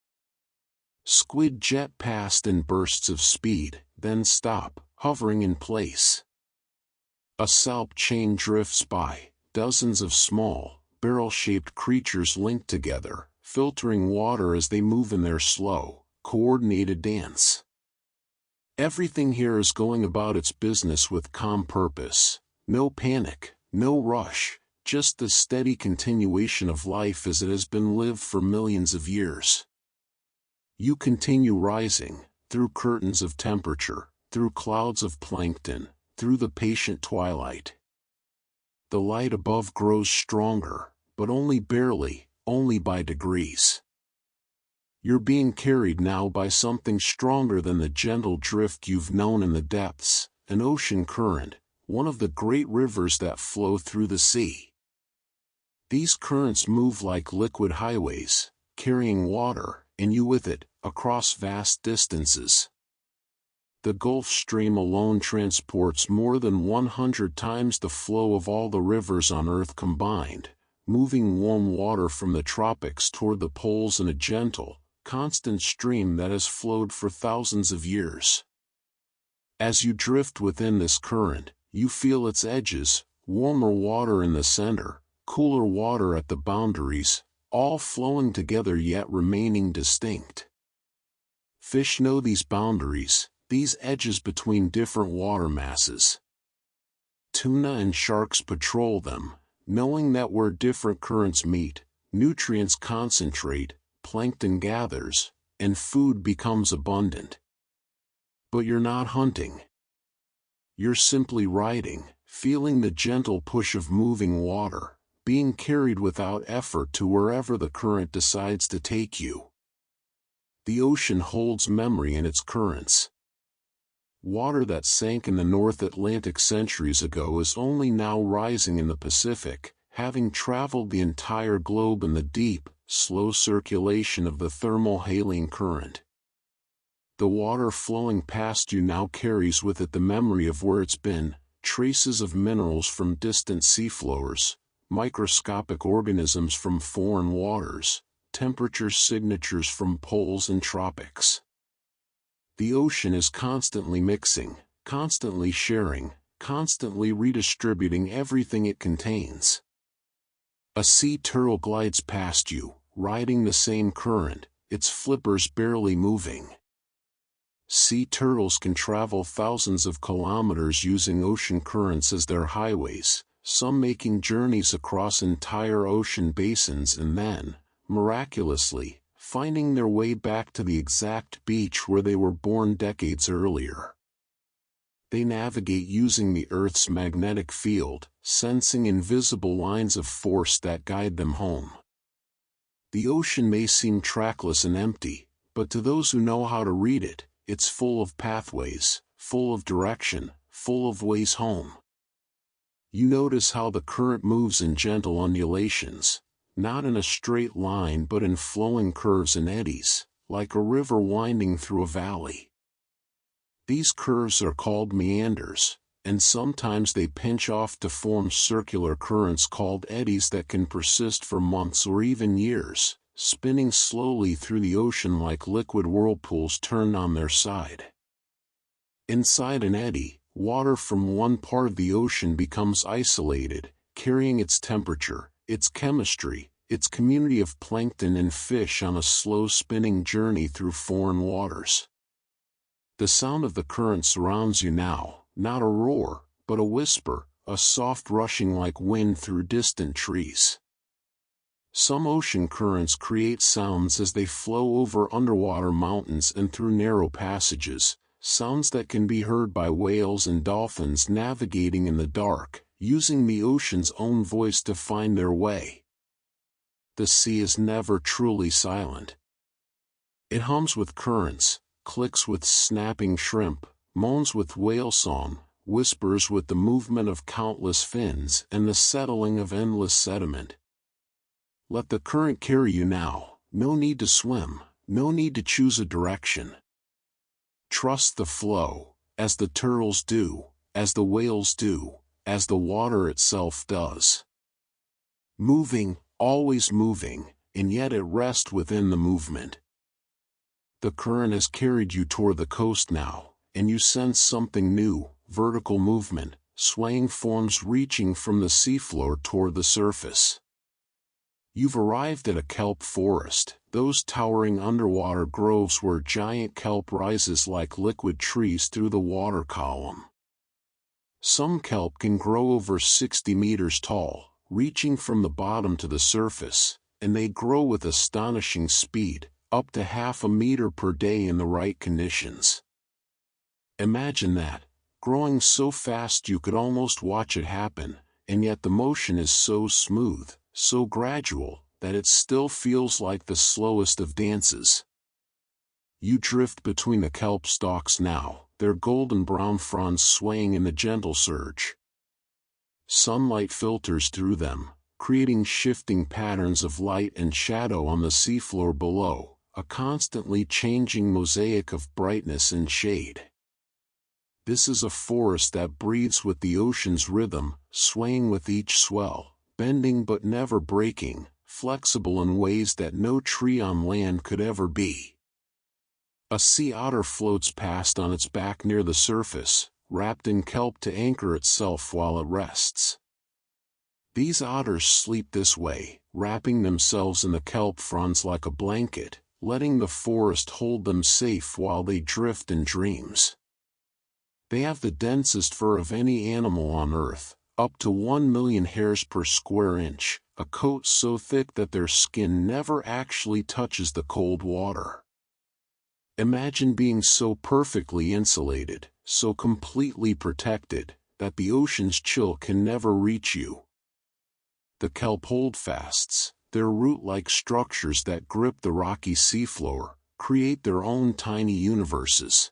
Squid jet past in bursts of speed, then stop, hovering in place. A salp chain drifts by, dozens of small, barrel-shaped creatures linked together, filtering water as they move in their slow, coordinated dance. Everything here is going about its business with calm purpose, no panic, no rush, just the steady continuation of life as it has been lived for millions of years. You continue rising, through curtains of temperature, through clouds of plankton, through the patient twilight. The light above grows stronger, but only barely, only by degrees. You're being carried now by something stronger than the gentle drift you've known in the depths, an ocean current, one of the great rivers that flow through the sea. These currents move like liquid highways, carrying water, and you with it, across vast distances. The Gulf Stream alone transports more than 100 times the flow of all the rivers on Earth combined, moving warm water from the tropics toward the poles in a gentle, constant stream that has flowed for thousands of years. As you drift within this current, you feel its edges, warmer water in the center, cooler water at the boundaries, all flowing together yet remaining distinct. Fish know these boundaries, these edges between different water masses. Tuna and sharks patrol them, knowing that where different currents meet, nutrients concentrate, plankton gathers, and food becomes abundant. But you're not hunting. You're simply riding, feeling the gentle push of moving water, being carried without effort to wherever the current decides to take you. The ocean holds memory in its currents. Water that sank in the North Atlantic centuries ago is only now rising in the Pacific, having traveled the entire globe in the deep, slow circulation of the thermal-haline current. The water flowing past you now carries with it the memory of where it's been, traces of minerals from distant seafloors, microscopic organisms from foreign waters, temperature signatures from poles and tropics. The ocean is constantly mixing, constantly sharing, constantly redistributing everything it contains. A sea turtle glides past you, riding the same current, its flippers barely moving. Sea turtles can travel thousands of kilometers using ocean currents as their highways, some making journeys across entire ocean basins and then, miraculously, finding their way back to the exact beach where they were born decades earlier. They navigate using the Earth's magnetic field, sensing invisible lines of force that guide them home. The ocean may seem trackless and empty, but to those who know how to read it, it's full of pathways, full of direction, full of ways home. You notice how the current moves in gentle undulations, not in a straight line but in flowing curves and eddies, like a river winding through a valley. These curves are called meanders, and sometimes they pinch off to form circular currents called eddies that can persist for months or even years, spinning slowly through the ocean like liquid whirlpools turned on their side. Inside an eddy, water from one part of the ocean becomes isolated, carrying its temperature, its chemistry, its community of plankton and fish on a slow spinning journey through foreign waters. The sound of the current surrounds you now, not a roar, but a whisper, a soft rushing like wind through distant trees. Some ocean currents create sounds as they flow over underwater mountains and through narrow passages, sounds that can be heard by whales and dolphins navigating in the dark, using the ocean's own voice to find their way. The sea is never truly silent. It hums with currents, clicks with snapping shrimp, moans with whale song, whispers with the movement of countless fins and the settling of endless sediment. Let the current carry you now, no need to swim, no need to choose a direction. Trust the flow, as the turtles do, as the whales do, as the water itself does. Moving, always moving, and yet at rest within the movement. The current has carried you toward the coast now, and you sense something new, vertical movement, swaying forms reaching from the seafloor toward the surface. You've arrived at a kelp forest, those towering underwater groves where giant kelp rises like liquid trees through the water column. Some kelp can grow over 60 meters tall, reaching from the bottom to the surface, and they grow with astonishing speed, up to 0.5 meter per day in the right conditions. Imagine that, growing so fast you could almost watch it happen, and yet the motion is so smooth, so gradual, that it still feels like the slowest of dances. You drift between the kelp stalks now, their golden brown fronds swaying in the gentle surge. Sunlight filters through them, creating shifting patterns of light and shadow on the seafloor below, a constantly changing mosaic of brightness and shade. This is a forest that breathes with the ocean's rhythm, swaying with each swell, bending but never breaking, flexible in ways that no tree on land could ever be. A sea otter floats past on its back near the surface, wrapped in kelp to anchor itself while it rests. These otters sleep this way, wrapping themselves in the kelp fronds like a blanket, letting the forest hold them safe while they drift in dreams. They have the densest fur of any animal on Earth, up to 1 million hairs per square inch, a coat so thick that their skin never actually touches the cold water. Imagine being so perfectly insulated, so completely protected, that the ocean's chill can never reach you. The kelp holdfasts, their root-like structures that grip the rocky seafloor, create their own tiny universes.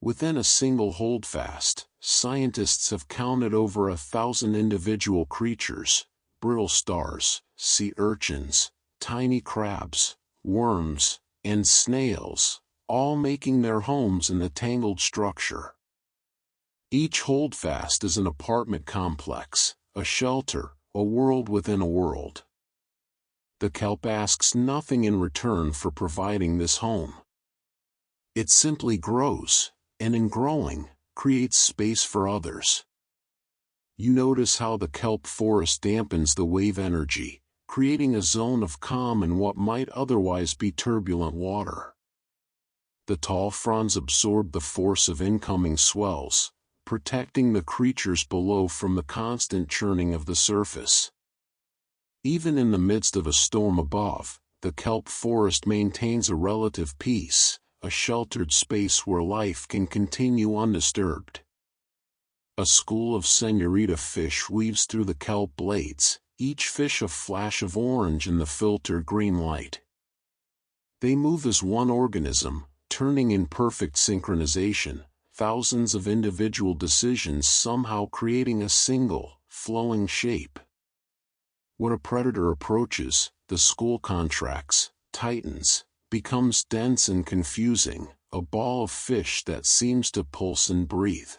Within a single holdfast, scientists have counted over 1,000 individual creatures, brittle stars, sea urchins, tiny crabs, worms, and snails, all making their homes in the tangled structure. Each holdfast is an apartment complex, a shelter, a world within a world. The kelp asks nothing in return for providing this home. It simply grows, and in growing, creates space for others. You notice how the kelp forest dampens the wave energy, creating a zone of calm in what might otherwise be turbulent water. The tall fronds absorb the force of incoming swells, protecting the creatures below from the constant churning of the surface. Even in the midst of a storm above, the kelp forest maintains a relative peace, a sheltered space where life can continue undisturbed. A school of senorita fish weaves through the kelp blades, each fish a flash of orange in the filtered green light. They move as one organism, turning in perfect synchronization, thousands of individual decisions somehow creating a single, flowing shape. When a predator approaches, the school contracts, tightens, becomes dense and confusing, a ball of fish that seems to pulse and breathe.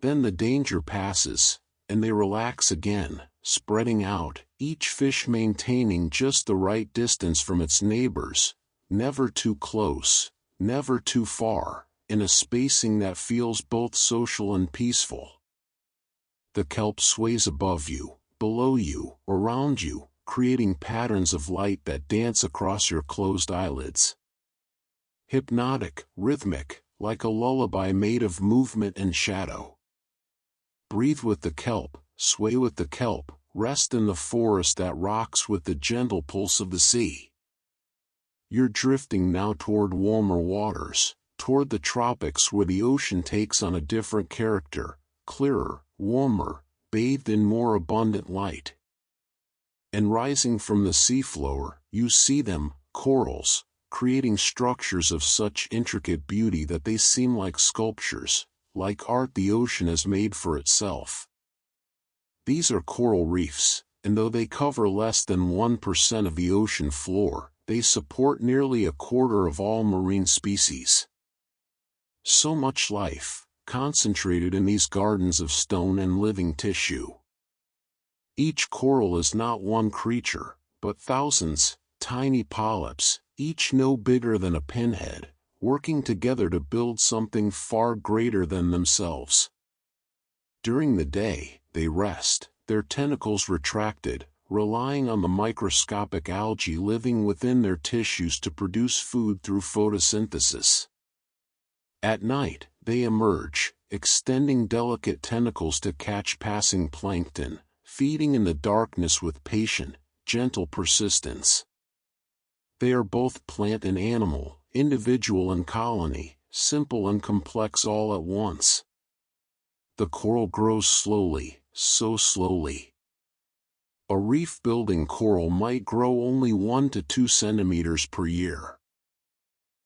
Then the danger passes, and they relax again, spreading out, each fish maintaining just the right distance from its neighbors, never too close, never too far, in a spacing that feels both social and peaceful. The kelp sways above you, below you, around you, creating patterns of light that dance across your closed eyelids. Hypnotic, rhythmic, like a lullaby made of movement and shadow. Breathe with the kelp, sway with the kelp, rest in the forest that rocks with the gentle pulse of the sea. You're drifting now toward warmer waters, toward the tropics where the ocean takes on a different character, clearer, warmer, bathed in more abundant light. And rising from the seafloor, you see them, corals, creating structures of such intricate beauty that they seem like sculptures, like art the ocean has made for itself. These are coral reefs, and though they cover less than 1% of the ocean floor, they support nearly a quarter of all marine species. So much life, concentrated in these gardens of stone and living tissue. Each coral is not one creature, but thousands, tiny polyps, each no bigger than a pinhead, working together to build something far greater than themselves. During the day, they rest, their tentacles retracted, relying on the microscopic algae living within their tissues to produce food through photosynthesis. At night, they emerge, extending delicate tentacles to catch passing plankton, feeding in the darkness with patient, gentle persistence. They are both plant and animal, individual and colony, simple and complex all at once. The coral grows slowly, so slowly. A reef-building coral might grow only 1 to 2 centimeters per year.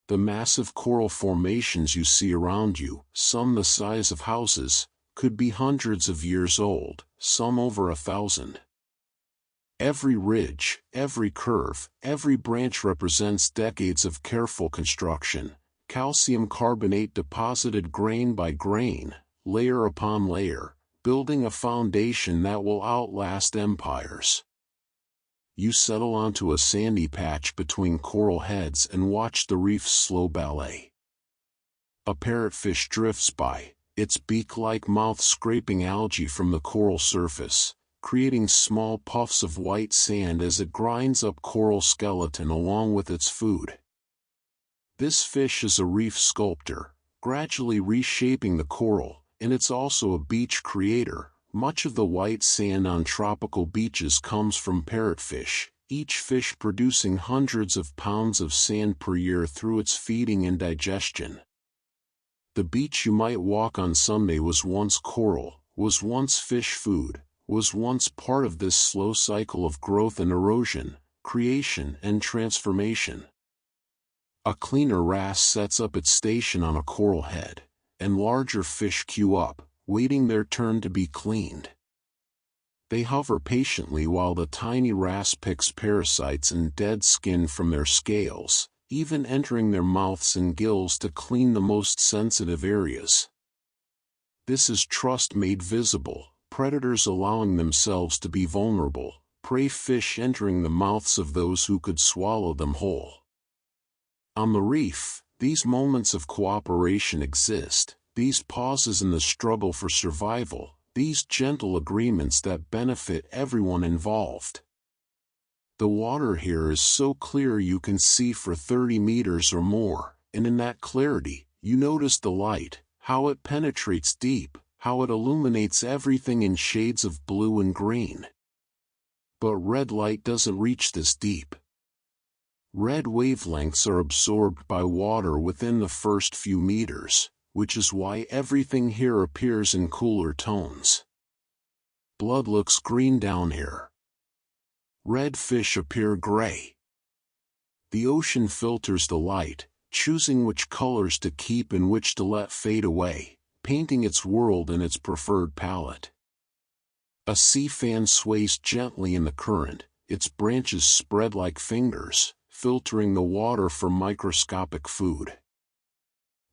The massive coral formations you see around you, some the size of houses, could be hundreds of years old, some over 1,000. Every ridge, every curve, every branch represents decades of careful construction, calcium carbonate deposited grain by grain, layer upon layer, building a foundation that will outlast empires. You settle onto a sandy patch between coral heads and watch the reef's slow ballet. A parrotfish drifts by, its beak-like mouth scraping algae from the coral surface, creating small puffs of white sand as it grinds up coral skeleton along with its food. This fish is a reef sculptor, gradually reshaping the coral, and it's also a beach creator. Much of the white sand on tropical beaches comes from parrotfish, each fish producing hundreds of pounds of sand per year through its feeding and digestion. The beach you might walk on someday was once coral, was once fish food, was once part of this slow cycle of growth and erosion, creation and transformation. A cleaner wrasse sets up its station on a coral head, and larger fish queue up, waiting their turn to be cleaned. They hover patiently while the tiny wrasse picks parasites and dead skin from their scales, even entering their mouths and gills to clean the most sensitive areas. This is trust made visible, predators allowing themselves to be vulnerable, prey fish entering the mouths of those who could swallow them whole. On the reef, these moments of cooperation exist, these pauses in the struggle for survival, these gentle agreements that benefit everyone involved. The water here is so clear you can see for 30 meters or more, and in that clarity, you notice the light, how it penetrates deep, how it illuminates everything in shades of blue and green. But red light doesn't reach this deep. Red wavelengths are absorbed by water within the first few meters, which is why everything here appears in cooler tones. Blood looks green down here. Red fish appear gray. The ocean filters the light, choosing which colors to keep and which to let fade away, painting its world in its preferred palette. A sea fan sways gently in the current, its branches spread like fingers, filtering the water for microscopic food.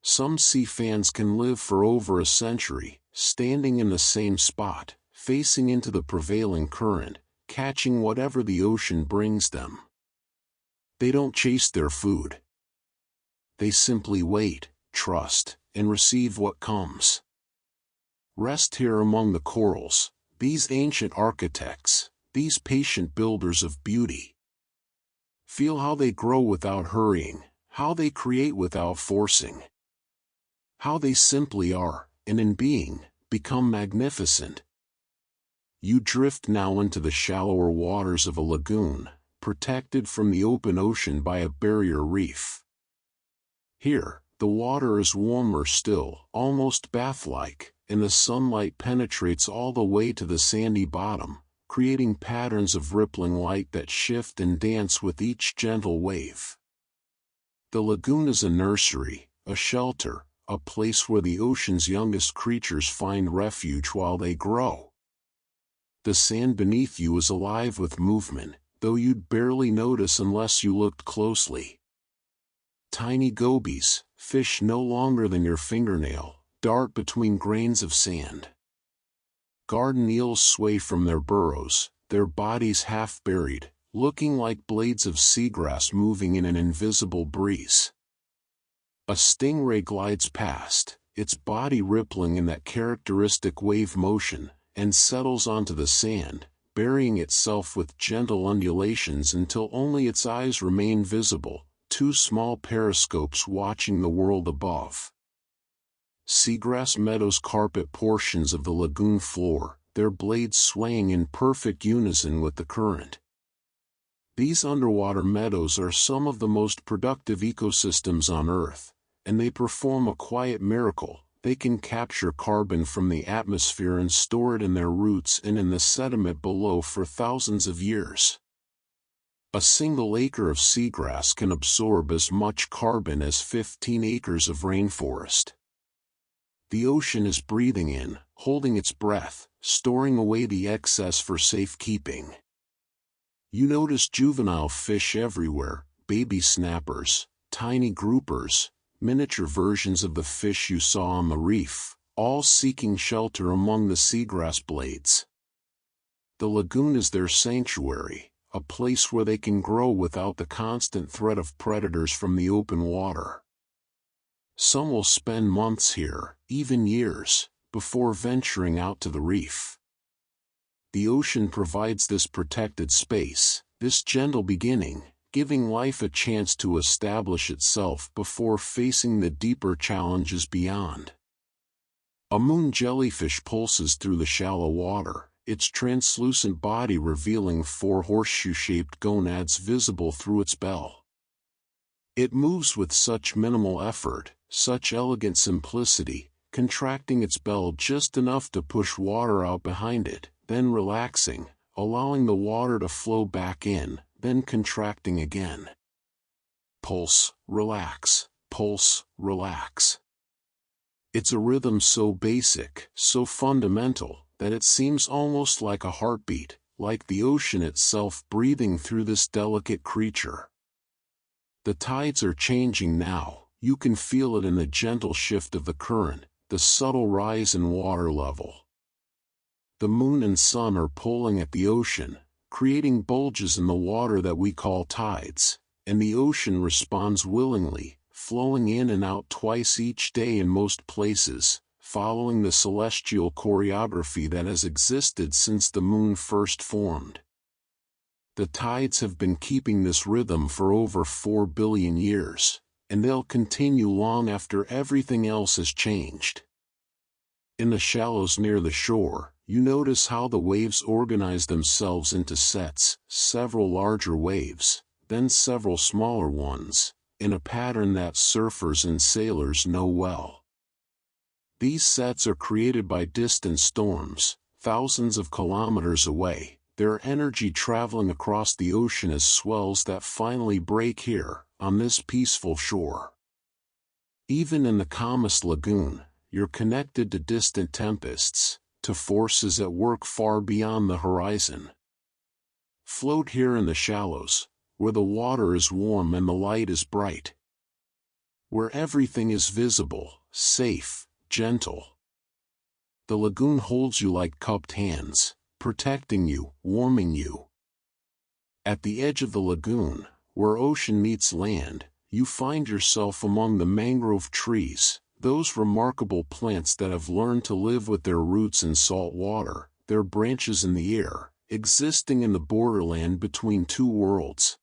Some sea fans can live for over a century, standing in the same spot, facing into the prevailing current, catching whatever the ocean brings them. They don't chase their food. They simply wait, trust, and receive what comes. Rest here among the corals, these ancient architects, these patient builders of beauty. Feel how they grow without hurrying, how they create without forcing. How they simply are, and in being, become magnificent. You drift now into the shallower waters of a lagoon, protected from the open ocean by a barrier reef. Here, the water is warmer still, almost bath-like, and the sunlight penetrates all the way to the sandy bottom, creating patterns of rippling light that shift and dance with each gentle wave. The lagoon is a nursery, a shelter, a place where the ocean's youngest creatures find refuge while they grow. The sand beneath you is alive with movement, though you'd barely notice unless you looked closely. Tiny gobies, fish no longer than your fingernail, dart between grains of sand. Garden eels sway from their burrows, their bodies half buried, looking like blades of seagrass moving in an invisible breeze. A stingray glides past, its body rippling in that characteristic wave motion, and settles onto the sand, burying itself with gentle undulations until only its eyes remain visible, two small periscopes watching the world above. Seagrass meadows carpet portions of the lagoon floor, their blades swaying in perfect unison with the current. These underwater meadows are some of the most productive ecosystems on Earth, and they perform a quiet miracle. They can capture carbon from the atmosphere and store it in their roots and in the sediment below for thousands of years. A single acre of seagrass can absorb as much carbon as 15 acres of rainforest. The ocean is breathing in, holding its breath, storing away the excess for safekeeping. You notice juvenile fish everywhere, baby snappers, tiny groupers, miniature versions of the fish you saw on the reef, all seeking shelter among the seagrass blades. The lagoon is their sanctuary, a place where they can grow without the constant threat of predators from the open water. Some will spend months here, even years, before venturing out to the reef. The ocean provides this protected space, this gentle beginning, giving life a chance to establish itself before facing the deeper challenges beyond. A moon jellyfish pulses through the shallow water, its translucent body revealing 4 horseshoe-shaped gonads visible through its bell. It moves with such minimal effort, such elegant simplicity, contracting its bell just enough to push water out behind it, then relaxing, allowing the water to flow back in, then contracting again. Pulse, relax, pulse, relax. It's a rhythm so basic, so fundamental, that it seems almost like a heartbeat, like the ocean itself breathing through this delicate creature. The tides are changing now, you can feel it in the gentle shift of the current, the subtle rise in water level. The moon and sun are pulling at the ocean, creating bulges in the water that we call tides, and the ocean responds willingly, flowing in and out twice each day in most places, following the celestial choreography that has existed since the moon first formed. The tides have been keeping this rhythm for over 4 billion years, and they'll continue long after everything else has changed. In the shallows near the shore, you notice how the waves organize themselves into sets, several larger waves, then several smaller ones, in a pattern that surfers and sailors know well. These sets are created by distant storms, thousands of kilometers away, their energy traveling across the ocean as swells that finally break here, on this peaceful shore. Even in the calmest lagoon, you're connected to distant tempests, to forces at work far beyond the horizon. Float here in the shallows, where the water is warm and the light is bright. Where everything is visible, safe, gentle. The lagoon holds you like cupped hands, protecting you, warming you. At the edge of the lagoon, where ocean meets land, you find yourself among the mangrove trees, those remarkable plants that have learned to live with their roots in salt water, their branches in the air, existing in the borderland between two worlds.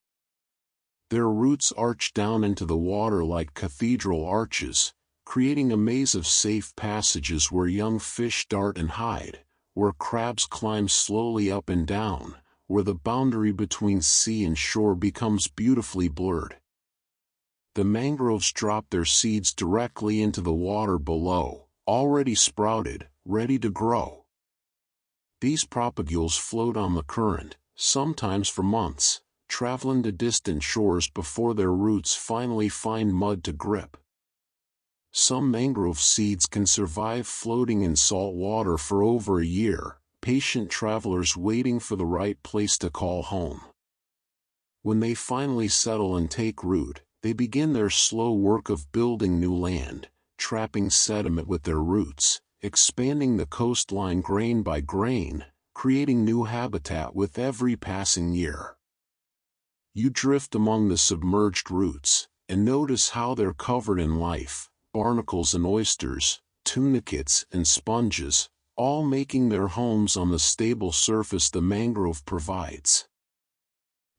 Their roots arch down into the water like cathedral arches, creating a maze of safe passages where young fish dart and hide, where crabs climb slowly up and down, where the boundary between sea and shore becomes beautifully blurred. The mangroves drop their seeds directly into the water below, already sprouted, ready to grow. These propagules float on the current, sometimes for months, traveling to distant shores before their roots finally find mud to grip. Some mangrove seeds can survive floating in salt water for over a year, patient travelers waiting for the right place to call home. When they finally settle and take root, they begin their slow work of building new land, trapping sediment with their roots, expanding the coastline grain by grain, creating new habitat with every passing year. You drift among the submerged roots, and notice how they're covered in life, barnacles and oysters, tunicates and sponges, all making their homes on the stable surface the mangrove provides.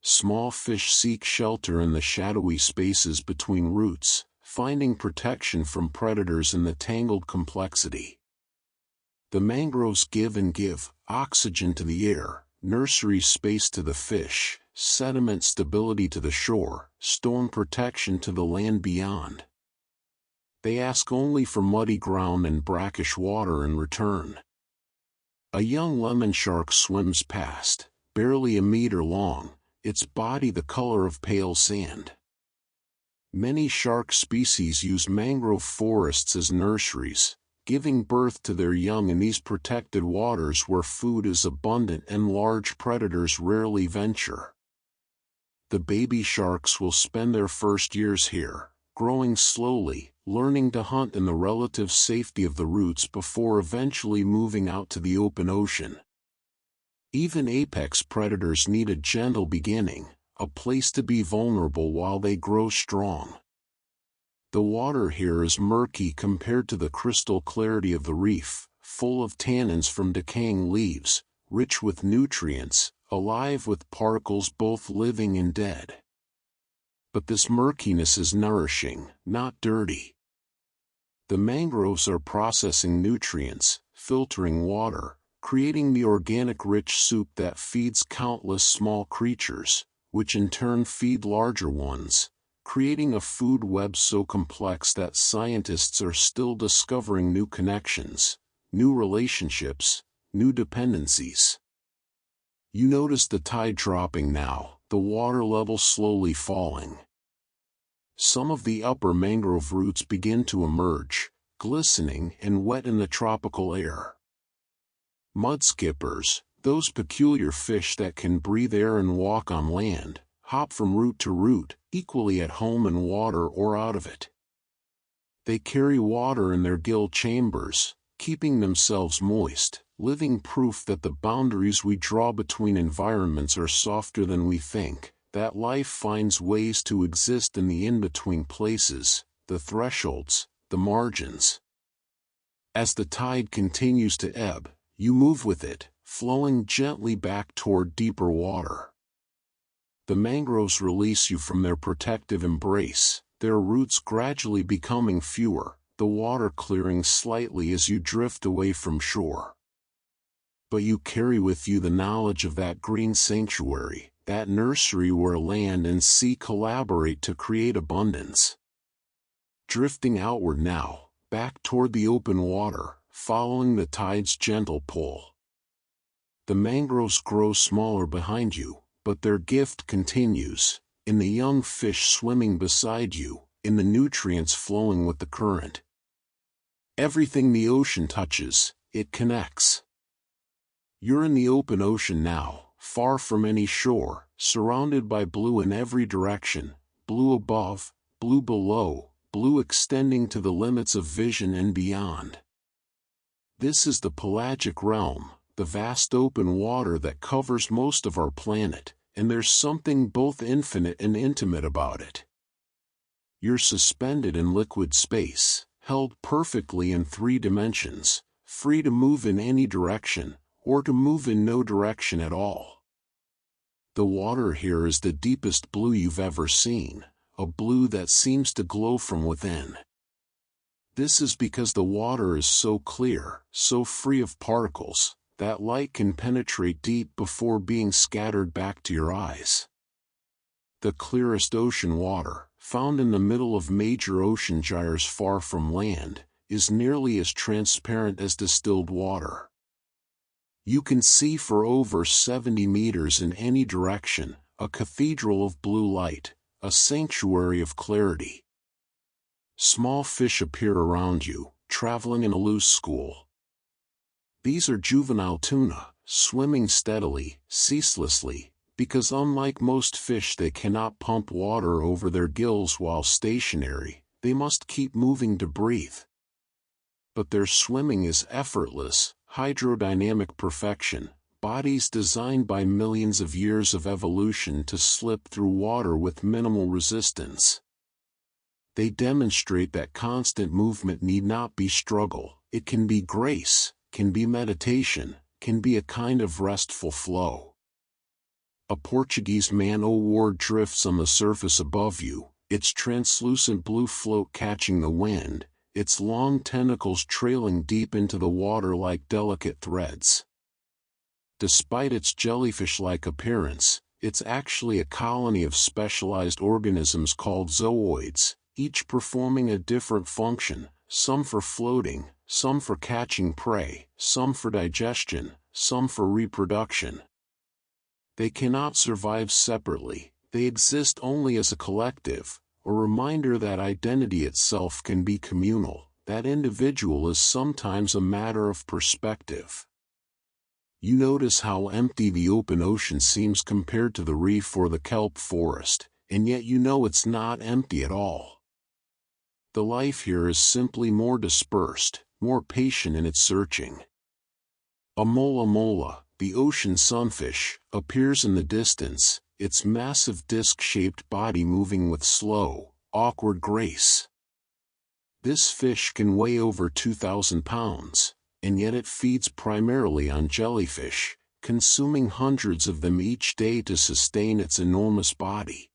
Small fish seek shelter in the shadowy spaces between roots, finding protection from predators in the tangled complexity. The mangroves give and give, oxygen to the air, nursery space to the fish, sediment stability to the shore, storm protection to the land beyond. They ask only for muddy ground and brackish water in return. A young lemon shark swims past, barely a meter long, its body the color of pale sand. Many shark species use mangrove forests as nurseries, giving birth to their young in these protected waters where food is abundant and large predators rarely venture. The baby sharks will spend their first years here, growing slowly, learning to hunt in the relative safety of the roots before eventually moving out to the open ocean. Even apex predators need a gentle beginning, a place to be vulnerable while they grow strong. The water here is murky compared to the crystal clarity of the reef, full of tannins from decaying leaves, rich with nutrients, alive with particles both living and dead. But this murkiness is nourishing, not dirty. The mangroves are processing nutrients, filtering water, creating the organic rich soup that feeds countless small creatures, which in turn feed larger ones, creating a food web so complex that scientists are still discovering new connections, new relationships, new dependencies. You notice the tide dropping now, the water level slowly falling. Some of the upper mangrove roots begin to emerge, glistening and wet in the tropical air. Mudskippers, those peculiar fish that can breathe air and walk on land, hop from root to root, equally at home in water or out of it. They carry water in their gill chambers, keeping themselves moist, living proof that the boundaries we draw between environments are softer than we think, that life finds ways to exist in the in-between places, the thresholds, the margins. As the tide continues to ebb, you move with it, flowing gently back toward deeper water. The mangroves release you from their protective embrace, their roots gradually becoming fewer, the water clearing slightly as you drift away from shore. But you carry with you the knowledge of that green sanctuary, that nursery where land and sea collaborate to create abundance. Drifting outward now, back toward the open water, following the tide's gentle pull. The mangroves grow smaller behind you, but their gift continues, in the young fish swimming beside you, in the nutrients flowing with the current. Everything the ocean touches, it connects. You're in the open ocean now, far from any shore, surrounded by blue in every direction, blue above, blue below, blue extending to the limits of vision and beyond. This is the pelagic realm, the vast open water that covers most of our planet, and there's something both infinite and intimate about it. You're suspended in liquid space, held perfectly in 3 dimensions, free to move in any direction, or to move in no direction at all. The water here is the deepest blue you've ever seen, a blue that seems to glow from within. This is because the water is so clear, so free of particles, that light can penetrate deep before being scattered back to your eyes. The clearest ocean water, found in the middle of major ocean gyres far from land, is nearly as transparent as distilled water. You can see for over 70 meters in any direction, a cathedral of blue light, a sanctuary of clarity. Small fish appear around you, traveling in a loose school. These are juvenile tuna, swimming steadily, ceaselessly, because unlike most fish they cannot pump water over their gills while stationary, they must keep moving to breathe. But their swimming is effortless, hydrodynamic perfection, bodies designed by millions of years of evolution to slip through water with minimal resistance. They demonstrate that constant movement need not be struggle, it can be grace, can be meditation, can be a kind of restful flow. A Portuguese man-o-war drifts on the surface above you, its translucent blue float catching the wind, its long tentacles trailing deep into the water like delicate threads. Despite its jellyfish-like appearance, it's actually a colony of specialized organisms called zooids, each performing a different function, some for floating, some for catching prey, some for digestion, some for reproduction. They cannot survive separately, they exist only as a collective, a reminder that identity itself can be communal, that individual is sometimes a matter of perspective. You notice how empty the open ocean seems compared to the reef or the kelp forest, and yet you know it's not empty at all. The life here is simply more dispersed, more patient in its searching. A mola mola, the ocean sunfish, appears in the distance, its massive disc-shaped body moving with slow, awkward grace. This fish can weigh over 2,000 pounds, and yet it feeds primarily on jellyfish, consuming hundreds of them each day to sustain its enormous body.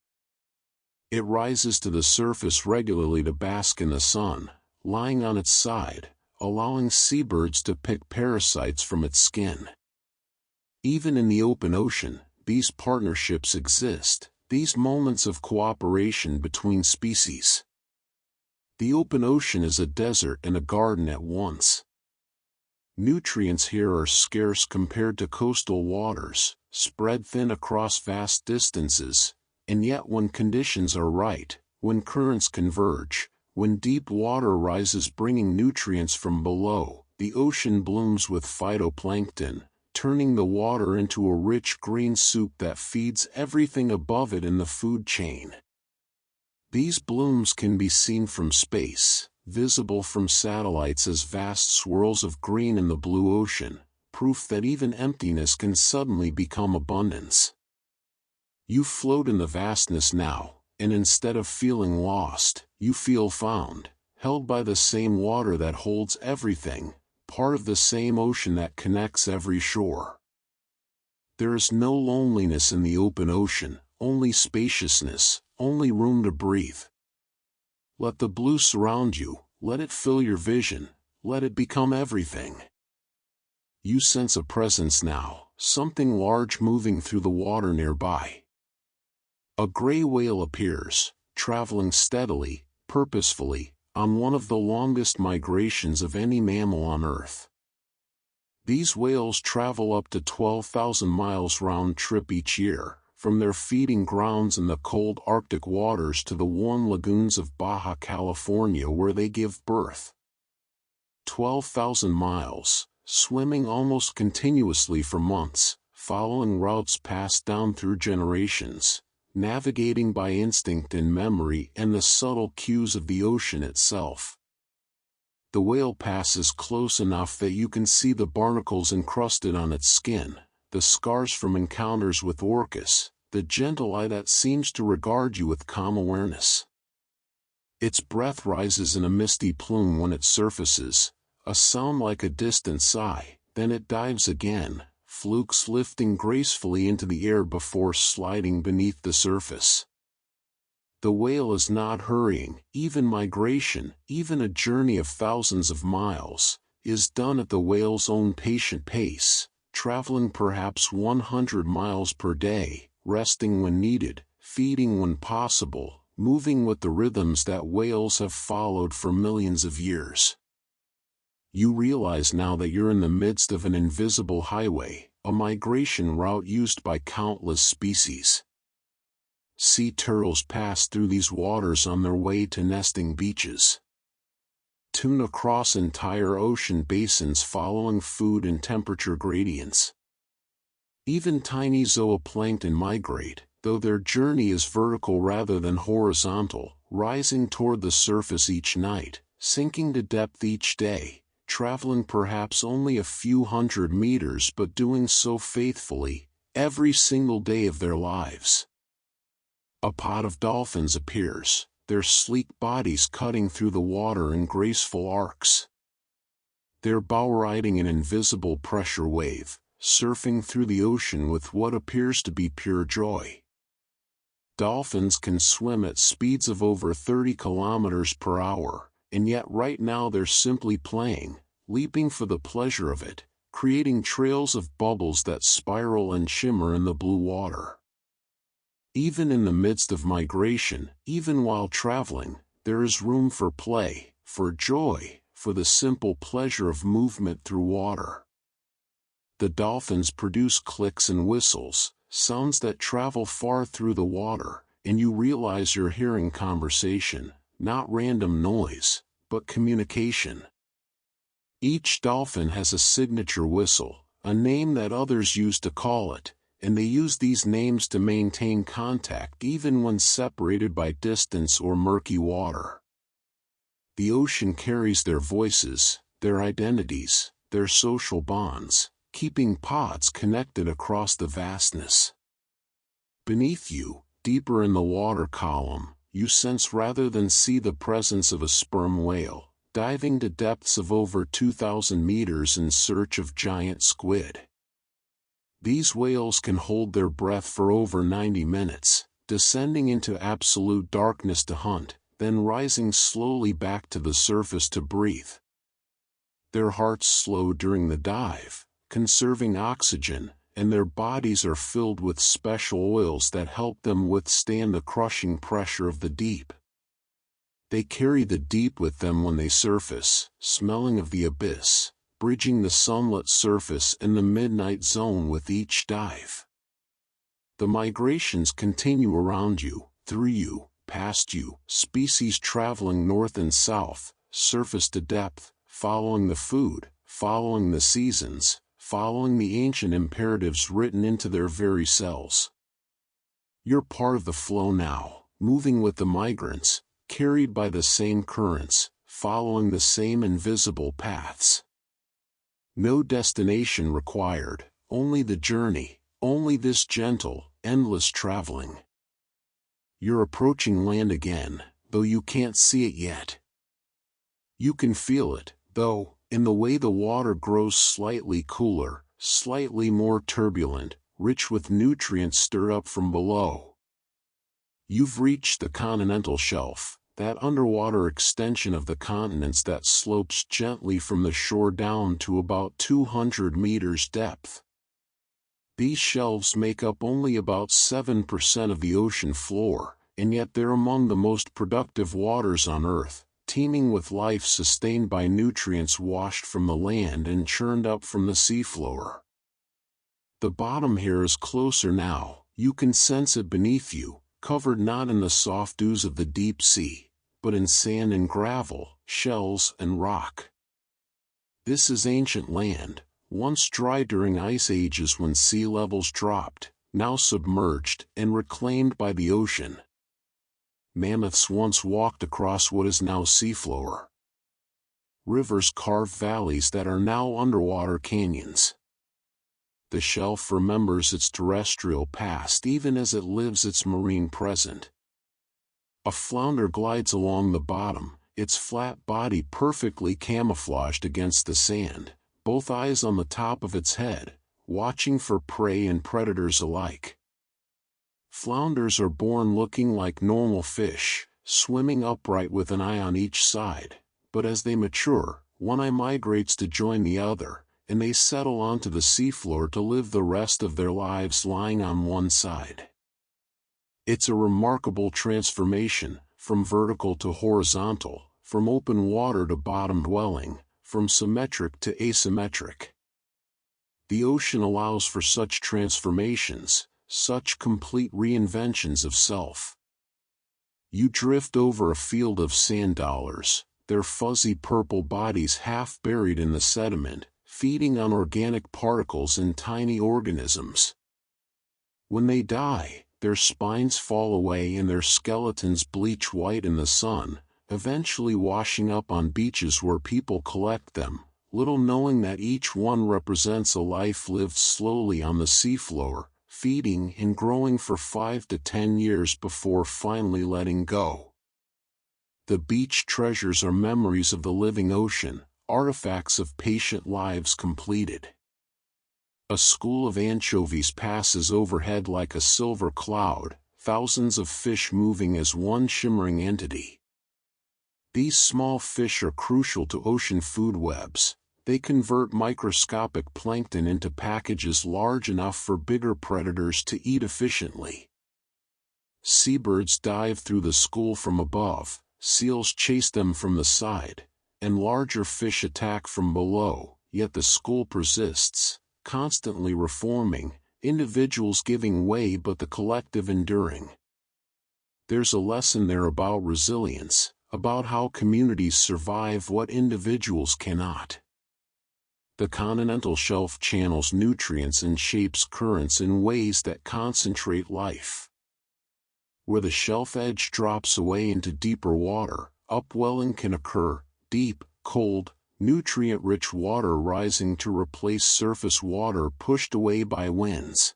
It rises to the surface regularly to bask in the sun, lying on its side, allowing seabirds to pick parasites from its skin. Even in the open ocean, these partnerships exist, these moments of cooperation between species. The open ocean is a desert and a garden at once. Nutrients here are scarce compared to coastal waters, spread thin across vast distances, and yet when conditions are right, when currents converge, when deep water rises bringing nutrients from below, the ocean blooms with phytoplankton, turning the water into a rich green soup that feeds everything above it in the food chain. These blooms can be seen from space, visible from satellites as vast swirls of green in the blue ocean, proof that even emptiness can suddenly become abundance. You float in the vastness now, and instead of feeling lost, you feel found, held by the same water that holds everything, part of the same ocean that connects every shore. There is no loneliness in the open ocean, only spaciousness, only room to breathe. Let the blue surround you, let it fill your vision, let it become everything. You sense a presence now, something large moving through the water nearby. A gray whale appears, traveling steadily, purposefully, on one of the longest migrations of any mammal on Earth. These whales travel up to 12,000 miles round trip each year, from their feeding grounds in the cold Arctic waters to the warm lagoons of Baja California where they give birth. 12,000 miles, swimming almost continuously for months, following routes passed down through generations, navigating by instinct and memory and the subtle cues of the ocean itself. The whale passes close enough that you can see the barnacles encrusted on its skin, the scars from encounters with orcas, the gentle eye that seems to regard you with calm awareness. Its breath rises in a misty plume when it surfaces, a sound like a distant sigh, then it dives again, flukes lifting gracefully into the air before sliding beneath the surface. The whale is not hurrying, even migration, even a journey of thousands of miles, is done at the whale's own patient pace, traveling perhaps 100 miles per day, resting when needed, feeding when possible, moving with the rhythms that whales have followed for millions of years. You realize now that you're in the midst of an invisible highway, a migration route used by countless species. Sea turtles pass through these waters on their way to nesting beaches. Tuna cross entire ocean basins following food and temperature gradients. Even tiny zooplankton migrate, though their journey is vertical rather than horizontal, rising toward the surface each night, sinking to depth each day, traveling perhaps only a few hundred meters but doing so faithfully, every single day of their lives. A pod of dolphins appears, their sleek bodies cutting through the water in graceful arcs. They're bow riding an invisible pressure wave, surfing through the ocean with what appears to be pure joy. Dolphins can swim at speeds of over 30 kilometers per hour, and yet right now they're simply playing, leaping for the pleasure of it, creating trails of bubbles that spiral and shimmer in the blue water. Even in the midst of migration, even while traveling, there is room for play, for joy, for the simple pleasure of movement through water. The dolphins produce clicks and whistles, sounds that travel far through the water, and you realize you're hearing conversation, not random noise, but communication. Each dolphin has a signature whistle, a name that others use to call it, and they use these names to maintain contact even when separated by distance or murky water. The ocean carries their voices, their identities, their social bonds, keeping pods connected across the vastness. Beneath you, deeper in the water column, you sense rather than see the presence of a sperm whale, diving to depths of over 2,000 meters in search of giant squid. These whales can hold their breath for over 90 minutes, descending into absolute darkness to hunt, then rising slowly back to the surface to breathe. Their hearts slow during the dive, conserving oxygen, and their bodies are filled with special oils that help them withstand the crushing pressure of the deep. They carry the deep with them when they surface, smelling of the abyss, bridging the sunlit surface and the midnight zone with each dive. The migrations continue around you, through you, past you, species traveling north and south, surface to depth, following the food, following the seasons, following the ancient imperatives written into their very cells. You're part of the flow now, moving with the migrants, carried by the same currents, following the same invisible paths. No destination required, only the journey, only this gentle, endless traveling. You're approaching land again, though you can't see it yet. You can feel it, though, in the way the water grows slightly cooler, slightly more turbulent, rich with nutrients stirred up from below. You've reached the continental shelf, that underwater extension of the continents that slopes gently from the shore down to about 200 meters depth. These shelves make up only about 7% of the ocean floor, and yet they're among the most productive waters on Earth, teeming with life sustained by nutrients washed from the land and churned up from the seafloor. The bottom here is closer now. You can sense it beneath you, covered not in the soft ooze of the deep sea, but in sand and gravel, shells and rock. This is ancient land, once dry during ice ages when sea levels dropped, now submerged and reclaimed by the ocean. Mammoths once walked across what is now seafloor. Rivers carve valleys that are now underwater canyons. The shelf remembers its terrestrial past even as it lives its marine present. A flounder glides along the bottom, its flat body perfectly camouflaged against the sand, both eyes on the top of its head, watching for prey and predators alike. Flounders are born looking like normal fish, swimming upright with an eye on each side, but as they mature, one eye migrates to join the other, and they settle onto the seafloor to live the rest of their lives lying on one side. It's a remarkable transformation, from vertical to horizontal, from open water to bottom dwelling, from symmetric to asymmetric. The ocean allows for such transformations, such complete reinventions of self. You drift over a field of sand dollars, their fuzzy purple bodies half buried in the sediment, feeding on organic particles and tiny organisms. When they die, their spines fall away and their skeletons bleach white in the sun, eventually washing up on beaches where people collect them, little knowing that each one represents a life lived slowly on the seafloor, feeding and growing for 5 to 10 years before finally letting go. The beach treasures are memories of the living ocean, artifacts of patient lives completed. A school of anchovies passes overhead like a silver cloud, thousands of fish moving as one shimmering entity. These small fish are crucial to ocean food webs. They convert microscopic plankton into packages large enough for bigger predators to eat efficiently. Seabirds dive through the school from above, seals chase them from the side, and larger fish attack from below, yet the school persists, constantly reforming, individuals giving way but the collective enduring. There's a lesson there about resilience, about how communities survive what individuals cannot. The continental shelf channels nutrients and shapes currents in ways that concentrate life. Where the shelf edge drops away into deeper water, upwelling can occur, deep, cold, nutrient-rich water rising to replace surface water pushed away by winds.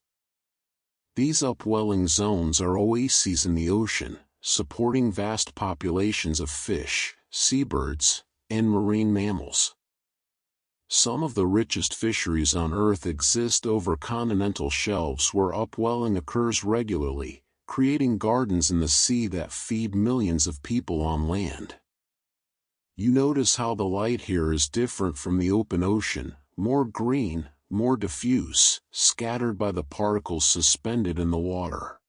These upwelling zones are oases in the ocean, supporting vast populations of fish, seabirds, and marine mammals. Some of the richest fisheries on Earth exist over continental shelves where upwelling occurs regularly, creating gardens in the sea that feed millions of people on land. You notice how the light here is different from the open ocean, more green, more diffuse, scattered by the particles suspended in the water.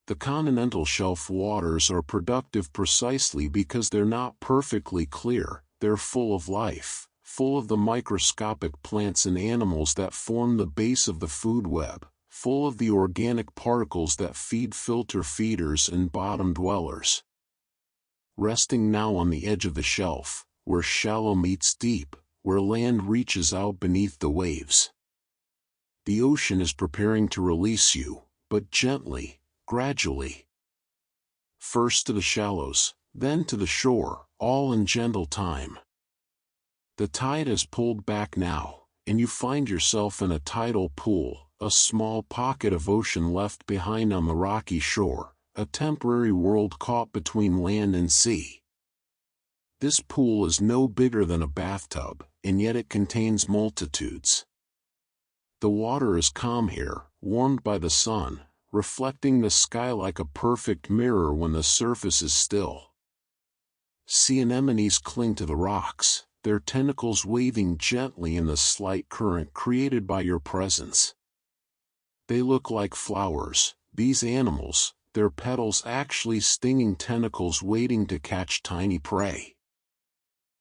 The continental shelf waters are productive precisely because they're not perfectly clear, they're full of life, full of the microscopic plants and animals that form the base of the food web, full of the organic particles that feed filter feeders and bottom dwellers. Resting now on the edge of the shelf, where shallow meets deep, where land reaches out beneath the waves. The ocean is preparing to release you, but gently, gradually. First to the shallows, then to the shore, all in gentle time. The tide has pulled back now, and you find yourself in a tidal pool, a small pocket of ocean left behind on the rocky shore, a temporary world caught between land and sea. This pool is no bigger than a bathtub, and yet it contains multitudes. The water is calm here, warmed by the sun, reflecting the sky like a perfect mirror when the surface is still. Sea anemones cling to the rocks, their tentacles waving gently in the slight current created by your presence. They look like flowers, these animals, their petals actually stinging tentacles waiting to catch tiny prey.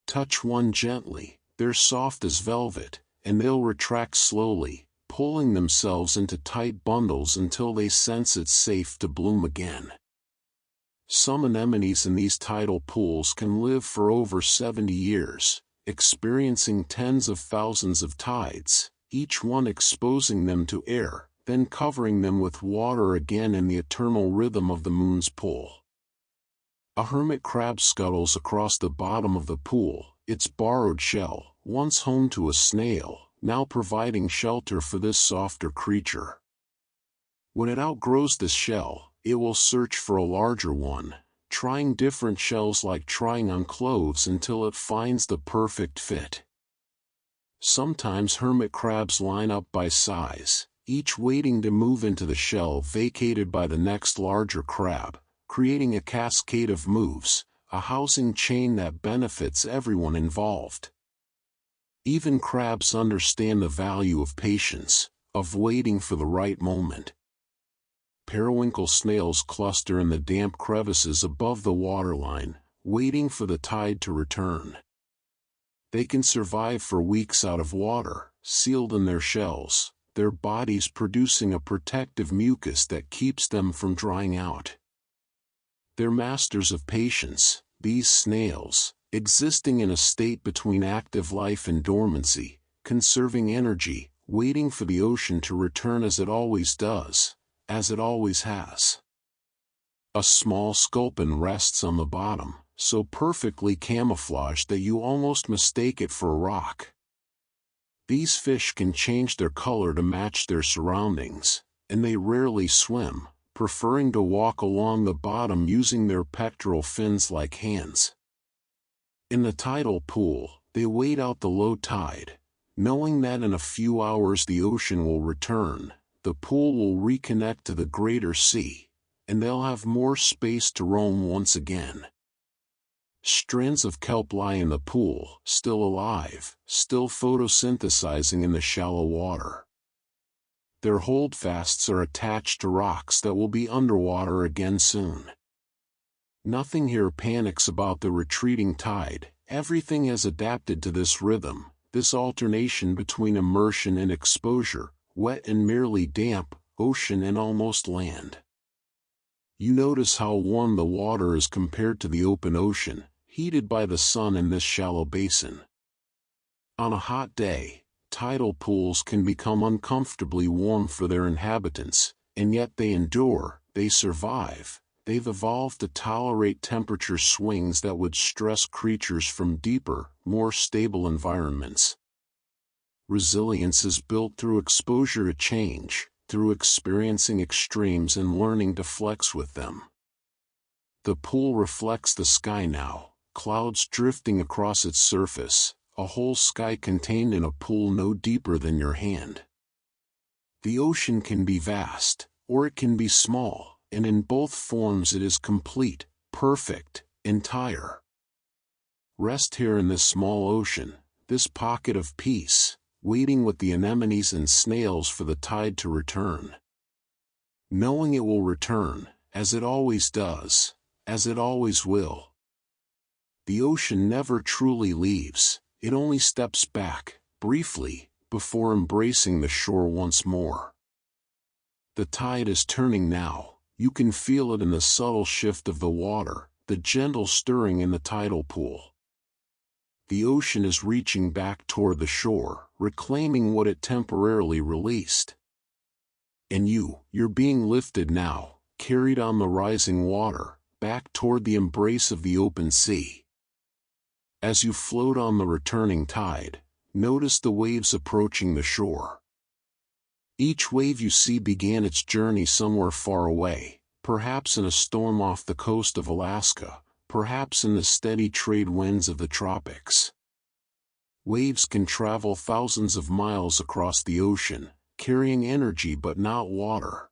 Touch one gently, they're soft as velvet, and they'll retract slowly, pulling themselves into tight bundles until they sense it's safe to bloom again. Some anemones in these tidal pools can live for over 70 years, experiencing tens of thousands of tides, each one exposing them to air, then covering them with water again in the eternal rhythm of the moon's pull. A hermit crab scuttles across the bottom of the pool, its borrowed shell, once home to a snail, now providing shelter for this softer creature. When it outgrows this shell, it will search for a larger one, trying different shells like trying on clothes until it finds the perfect fit. Sometimes hermit crabs line up by size, each waiting to move into the shell vacated by the next larger crab, creating a cascade of moves, a housing chain that benefits everyone involved. Even crabs understand the value of patience, of waiting for the right moment. Periwinkle snails cluster in the damp crevices above the waterline, waiting for the tide to return. They can survive for weeks out of water, sealed in their shells, their bodies producing a protective mucus that keeps them from drying out. They're masters of patience, these snails, existing in a state between active life and dormancy, conserving energy, waiting for the ocean to return as it always does, as it always has. A small sculpin rests on the bottom, so perfectly camouflaged that you almost mistake it for a rock. These fish can change their color to match their surroundings, and they rarely swim, preferring to walk along the bottom using their pectoral fins like hands. In the tidal pool, they wait out the low tide, knowing that in a few hours the ocean will return, the pool will reconnect to the greater sea, and they'll have more space to roam once again. Strands of kelp lie in the pool, still alive, still photosynthesizing in the shallow water. Their holdfasts are attached to rocks that will be underwater again soon. Nothing here panics about the retreating tide, everything has adapted to this rhythm, this alternation between immersion and exposure, wet and merely damp, ocean and almost land. You notice how warm the water is compared to the open ocean, heated by the sun in this shallow basin. On a hot day, tidal pools can become uncomfortably warm for their inhabitants, and yet they endure, they survive. They've evolved to tolerate temperature swings that would stress creatures from deeper, more stable environments. Resilience is built through exposure to change, through experiencing extremes and learning to flex with them. The pool reflects the sky now, clouds drifting across its surface, a whole sky contained in a pool no deeper than your hand. The ocean can be vast, or it can be small, and in both forms it is complete, perfect, entire. Rest here in this small ocean, this pocket of peace, waiting with the anemones and snails for the tide to return. Knowing it will return, as it always does, as it always will. The ocean never truly leaves, it only steps back, briefly, before embracing the shore once more. The tide is turning now, you can feel it in the subtle shift of the water, the gentle stirring in the tidal pool. The ocean is reaching back toward the shore, reclaiming what it temporarily released. And you're being lifted now, carried on the rising water, back toward the embrace of the open sea. As you float on the returning tide, notice the waves approaching the shore. Each wave you see began its journey somewhere far away, perhaps in a storm off the coast of Alaska, perhaps in the steady trade winds of the tropics. Waves can travel thousands of miles across the ocean, carrying energy but not water.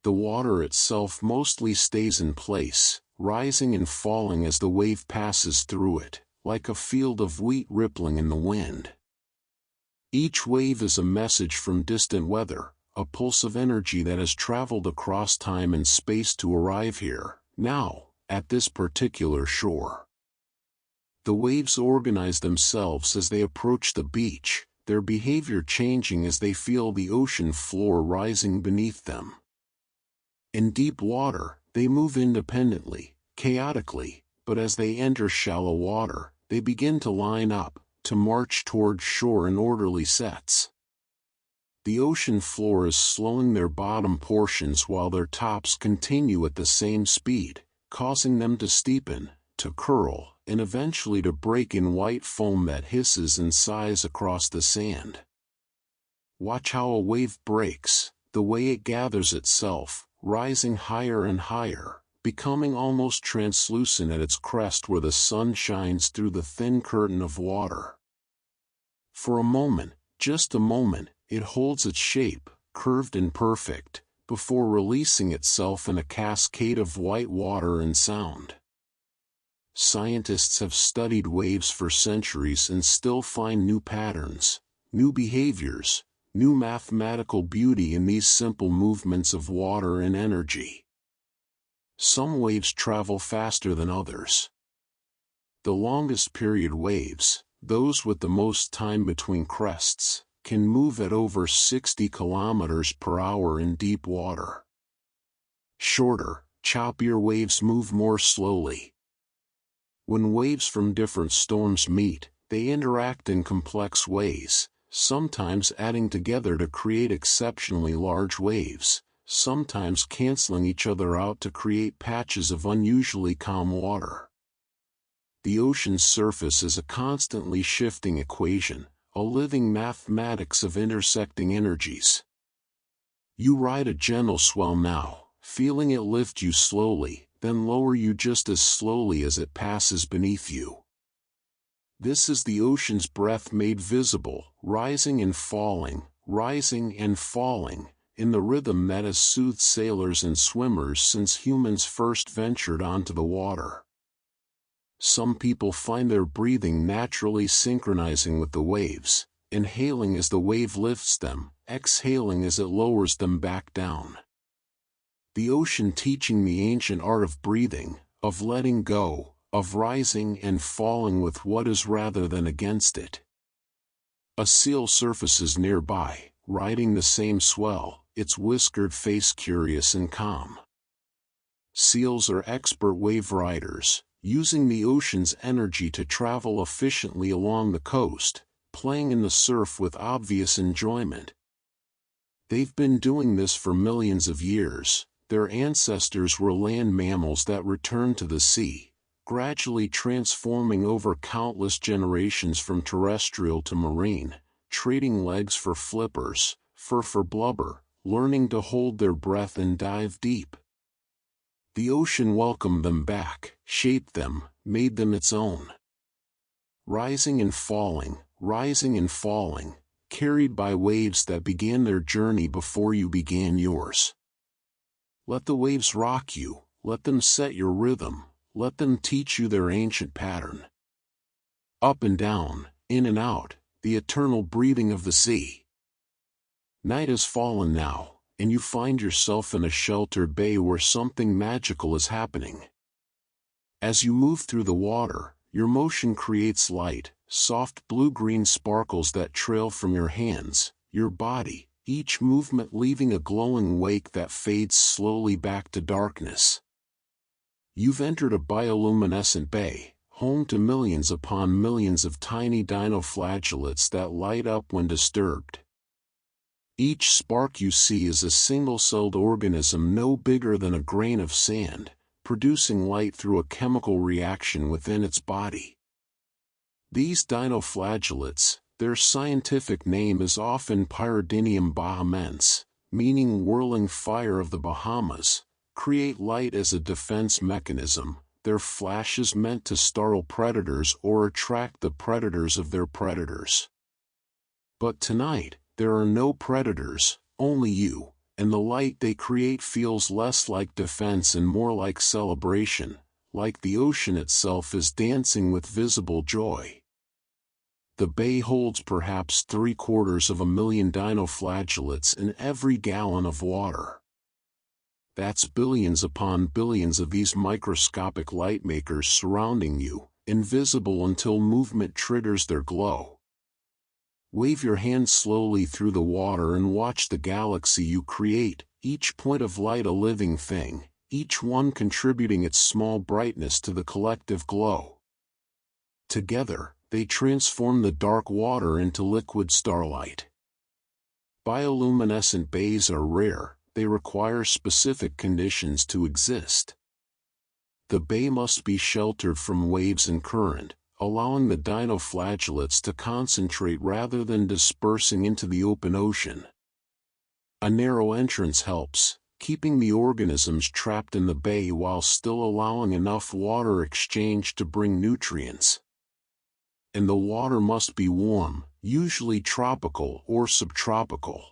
The water itself mostly stays in place, rising and falling as the wave passes through it, like a field of wheat rippling in the wind. Each wave is a message from distant weather, a pulse of energy that has traveled across time and space to arrive here, now, at this particular shore. The waves organize themselves as they approach the beach, their behavior changing as they feel the ocean floor rising beneath them. In deep water, they move independently, chaotically, but as they enter shallow water, they begin to line up, to march toward shore in orderly sets. The ocean floor is slowing their bottom portions while their tops continue at the same speed, causing them to steepen, to curl, and eventually to break in white foam that hisses and sighs across the sand. Watch how a wave breaks, the way it gathers itself, rising higher and higher, becoming almost translucent at its crest where the sun shines through the thin curtain of water. For a moment, just a moment, it holds its shape, curved and perfect, before releasing itself in a cascade of white water and sound. Scientists have studied waves for centuries and still find new patterns, new behaviors, new mathematical beauty in these simple movements of water and energy. Some waves travel faster than others. The longest period waves, those with the most time between crests, can move at over 60 kilometers per hour in deep water. Shorter, choppier waves move more slowly. When waves from different storms meet, they interact in complex ways, sometimes adding together to create exceptionally large waves, sometimes canceling each other out to create patches of unusually calm water. The ocean's surface is a constantly shifting equation, a living mathematics of intersecting energies. You ride a gentle swell now, feeling it lift you slowly, then lower you just as slowly as it passes beneath you. This is the ocean's breath made visible, rising and falling, in the rhythm that has soothed sailors and swimmers since humans first ventured onto the water. Some people find their breathing naturally synchronizing with the waves, inhaling as the wave lifts them, exhaling as it lowers them back down. The ocean teaching the ancient art of breathing, of letting go, of rising and falling with what is rather than against it. A seal surfaces nearby, riding the same swell, its whiskered face curious and calm. Seals are expert wave riders, using the ocean's energy to travel efficiently along the coast, playing in the surf with obvious enjoyment. They've been doing this for millions of years. Their ancestors were land mammals that returned to the sea, gradually transforming over countless generations from terrestrial to marine, trading legs for flippers, fur for blubber, learning to hold their breath and dive deep. The ocean welcomed them back, shaped them, made them its own. Rising and falling, carried by waves that began their journey before you began yours. Let the waves rock you, let them set your rhythm, let them teach you their ancient pattern. Up and down, in and out, the eternal breathing of the sea. Night has fallen now, and you find yourself in a sheltered bay where something magical is happening. As you move through the water, your motion creates light, soft blue-green sparkles that trail from your hands, your body, each movement leaving a glowing wake that fades slowly back to darkness. You've entered a bioluminescent bay, home to millions upon millions of tiny dinoflagellates that light up when disturbed. Each spark you see is a single-celled organism no bigger than a grain of sand, producing light through a chemical reaction within its body. These dinoflagellates, their scientific name is often Pyridinium bahamense, meaning whirling fire of the Bahamas, create light as a defense mechanism. Their flash is meant to startle predators or attract the predators of their predators. But tonight, there are no predators, only you, and the light they create feels less like defense and more like celebration, like the ocean itself is dancing with visible joy. The bay holds perhaps 750,000 dinoflagellates in every gallon of water. That's billions upon billions of these microscopic light makers surrounding you, invisible until movement triggers their glow. Wave your hand slowly through the water and watch the galaxy you create, each point of light a living thing, each one contributing its small brightness to the collective glow. Together, they transform the dark water into liquid starlight. Bioluminescent bays are rare, they require specific conditions to exist. The bay must be sheltered from waves and current, allowing the dinoflagellates to concentrate rather than dispersing into the open ocean. A narrow entrance helps, keeping the organisms trapped in the bay while still allowing enough water exchange to bring nutrients. And the water must be warm, usually tropical or subtropical.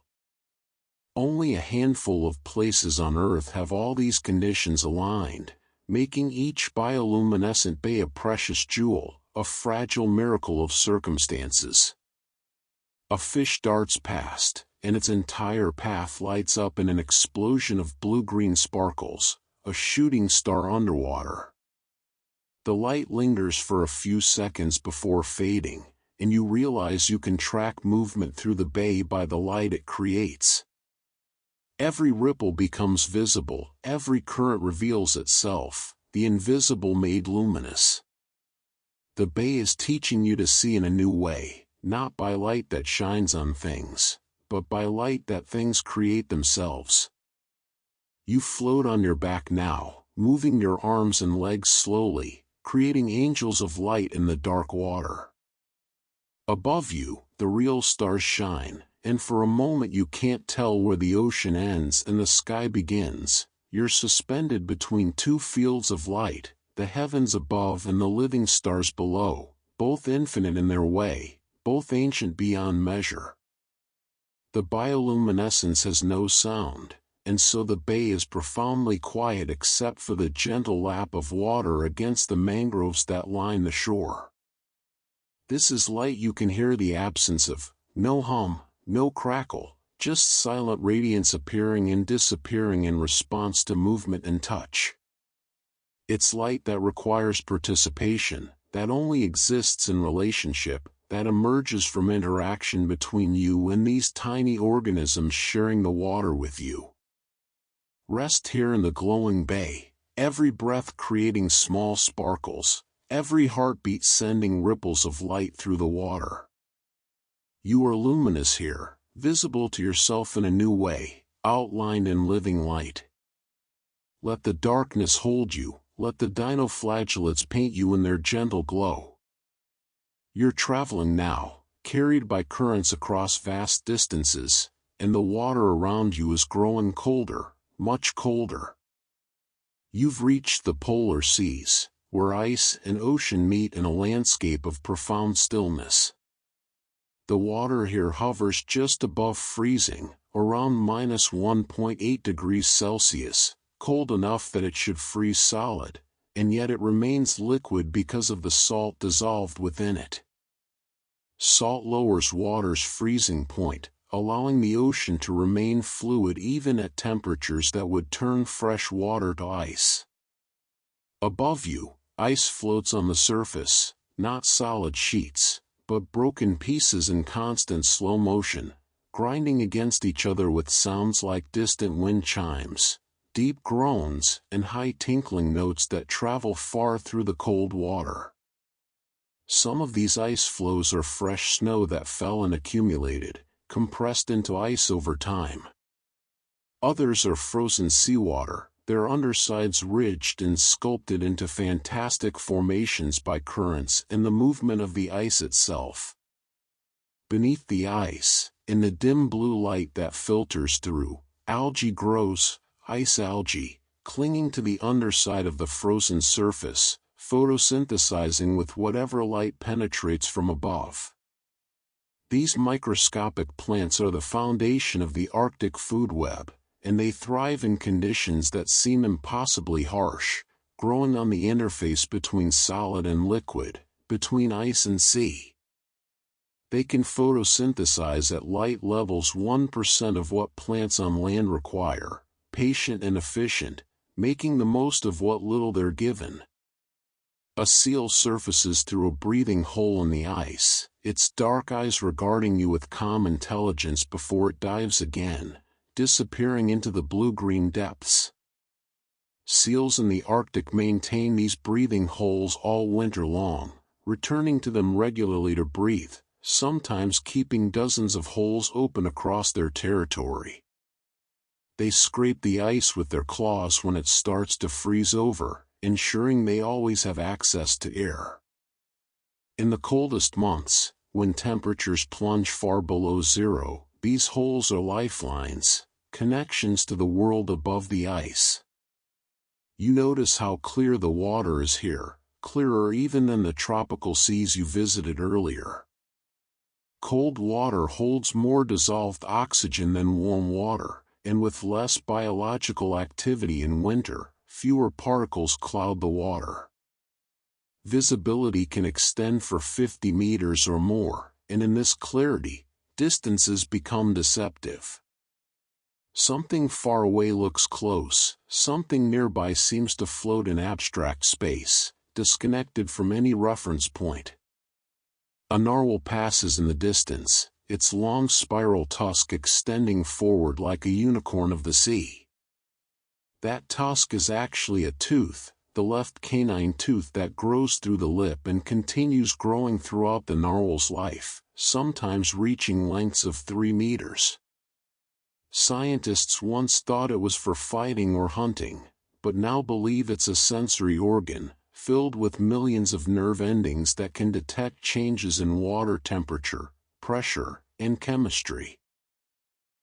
Only a handful of places on Earth have all these conditions aligned, making each bioluminescent bay a precious jewel, a fragile miracle of circumstances. A fish darts past, and its entire path lights up in an explosion of blue-green sparkles, a shooting star underwater. The light lingers for a few seconds before fading, and you realize you can track movement through the bay by the light it creates. Every ripple becomes visible, every current reveals itself, the invisible made luminous. The bay is teaching you to see in a new way, not by light that shines on things, but by light that things create themselves. You float on your back now, moving your arms and legs slowly, creating angels of light in the dark water. Above you, the real stars shine, and for a moment you can't tell where the ocean ends and the sky begins. You're suspended between two fields of light, the heavens above and the living stars below, both infinite in their way, both ancient beyond measure. The bioluminescence has no sound, and so the bay is profoundly quiet except for the gentle lap of water against the mangroves that line the shore. This is light you can hear, the absence of, no hum, no crackle, just silent radiance appearing and disappearing in response to movement and touch. It's light that requires participation, that only exists in relationship, that emerges from interaction between you and these tiny organisms sharing the water with you. Rest here in the glowing bay, every breath creating small sparkles, every heartbeat sending ripples of light through the water. You are luminous here, visible to yourself in a new way, outlined in living light. Let the darkness hold you, let the dinoflagellates paint you in their gentle glow. You're traveling now, carried by currents across vast distances, and the water around you is growing colder, much colder. You've reached the polar seas, where ice and ocean meet in a landscape of profound stillness. The water here hovers just above freezing, around -1.8 degrees Celsius, cold enough that it should freeze solid, and yet it remains liquid because of the salt dissolved within it. Salt lowers water's freezing point, allowing the ocean to remain fluid even at temperatures that would turn fresh water to ice. Above you, ice floats on the surface, not solid sheets, but broken pieces in constant slow motion, grinding against each other with sounds like distant wind chimes, deep groans, and high tinkling notes that travel far through the cold water. Some of these ice floes are fresh snow that fell and accumulated, compressed into ice over time. Others are frozen seawater, their undersides ridged and sculpted into fantastic formations by currents and the movement of the ice itself. Beneath the ice, in the dim blue light that filters through, algae grows, ice algae, clinging to the underside of the frozen surface, photosynthesizing with whatever light penetrates from above. These microscopic plants are the foundation of the Arctic food web, and they thrive in conditions that seem impossibly harsh, growing on the interface between solid and liquid, between ice and sea. They can photosynthesize at light levels 1% of what plants on land require, patient and efficient, making the most of what little they're given. A seal surfaces through a breathing hole in the ice, its dark eyes regarding you with calm intelligence before it dives again, disappearing into the blue-green depths. Seals in the Arctic maintain these breathing holes all winter long, returning to them regularly to breathe, sometimes keeping dozens of holes open across their territory. They scrape the ice with their claws when it starts to freeze over, ensuring they always have access to air. In the coldest months, when temperatures plunge far below zero, these holes are lifelines, connections to the world above the ice. You notice how clear the water is here, clearer even than the tropical seas you visited earlier. Cold water holds more dissolved oxygen than warm water, and with less biological activity in winter, fewer particles cloud the water. Visibility can extend for 50 meters or more, and in this clarity, distances become deceptive. Something far away looks close, something nearby seems to float in abstract space, disconnected from any reference point. A narwhal passes in the distance, its long spiral tusk extending forward like a unicorn of the sea. That tusk is actually a tooth, the left canine tooth that grows through the lip and continues growing throughout the narwhal's life, sometimes reaching lengths of 3 meters. Scientists once thought it was for fighting or hunting, but now believe it's a sensory organ, filled with millions of nerve endings that can detect changes in water temperature, pressure, and chemistry.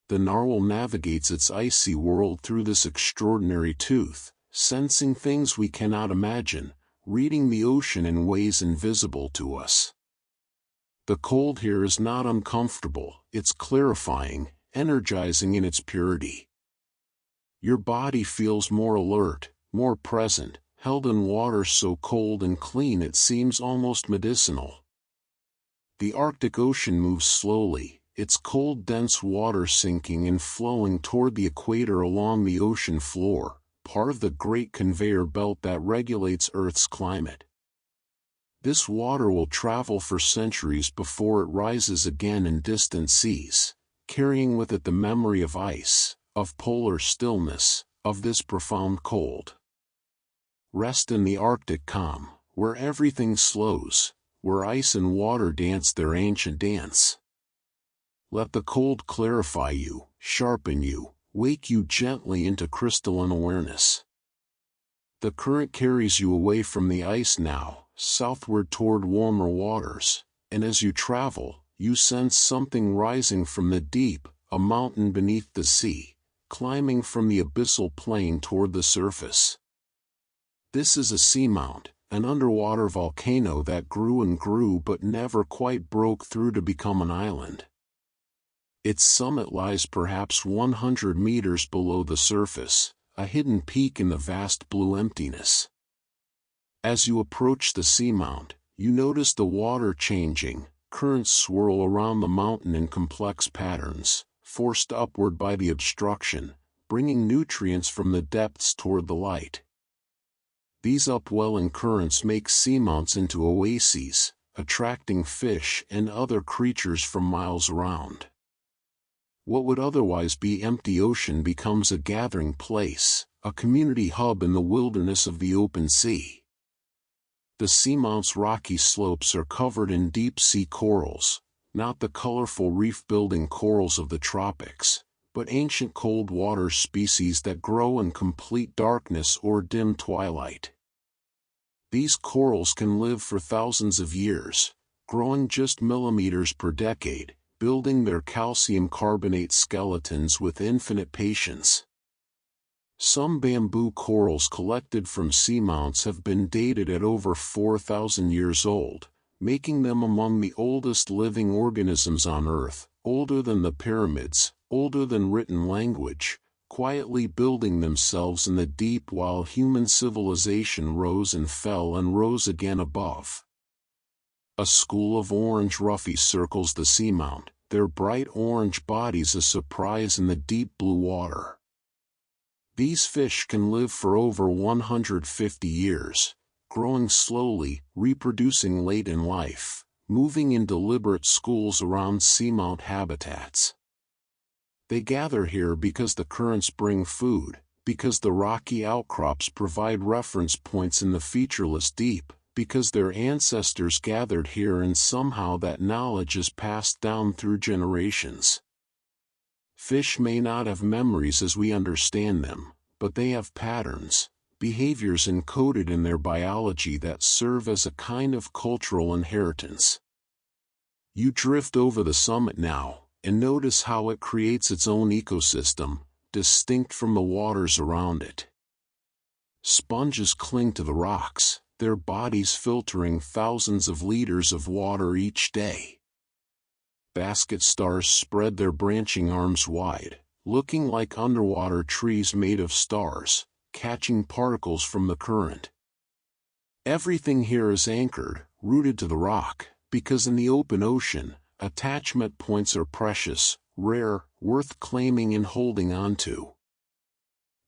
The narwhal navigates its icy world through this extraordinary tooth, sensing things we cannot imagine, reading the ocean in ways invisible to us. The cold here is not uncomfortable, it's clarifying, energizing in its purity. Your body feels more alert, more present, held in water so cold and clean it seems almost medicinal. The Arctic Ocean moves slowly, its cold dense water sinking and flowing toward the equator along the ocean floor, part of the great conveyor belt that regulates Earth's climate. This water will travel for centuries before it rises again in distant seas, carrying with it the memory of ice, of polar stillness, of this profound cold. Rest in the Arctic calm, where everything slows, where ice and water dance their ancient dance. Let the cold clarify you, sharpen you, wake you gently into crystalline awareness. The current carries you away from the ice now, southward toward warmer waters, and as you travel, you sense something rising from the deep, a mountain beneath the sea, climbing from the abyssal plain toward the surface. This is a seamount, an underwater volcano that grew and grew but never quite broke through to become an island. Its summit lies perhaps 100 meters below the surface, a hidden peak in the vast blue emptiness. As you approach the seamount, you notice the water changing, currents swirl around the mountain in complex patterns, forced upward by the obstruction, bringing nutrients from the depths toward the light. These upwelling currents make seamounts into oases, attracting fish and other creatures from miles around. What would otherwise be empty ocean becomes a gathering place, a community hub in the wilderness of the open sea. The seamount's rocky slopes are covered in deep-sea corals, not the colorful reef-building corals of the tropics, but ancient cold-water species that grow in complete darkness or dim twilight. These corals can live for thousands of years, growing just millimeters per decade, building their calcium carbonate skeletons with infinite patience. Some bamboo corals collected from seamounts have been dated at over 4,000 years old, making them among the oldest living organisms on Earth, older than the pyramids, older than written language, quietly building themselves in the deep while human civilization rose and fell and rose again above. A school of orange roughies circles the seamount, their bright orange bodies a surprise in the deep blue water. These fish can live for over 150 years, growing slowly, reproducing late in life, moving in deliberate schools around seamount habitats. They gather here because the currents bring food, because the rocky outcrops provide reference points in the featureless deep, because their ancestors gathered here and somehow that knowledge is passed down through generations. Fish may not have memories as we understand them, but they have patterns, behaviors encoded in their biology that serve as a kind of cultural inheritance. You drift over the summit now, and notice how it creates its own ecosystem, distinct from the waters around it. Sponges cling to the rocks, their bodies filtering thousands of liters of water each day. Basket stars spread their branching arms wide, looking like underwater trees made of stars, catching particles from the current. Everything here is anchored, rooted to the rock, because in the open ocean, attachment points are precious, rare, worth claiming and holding onto.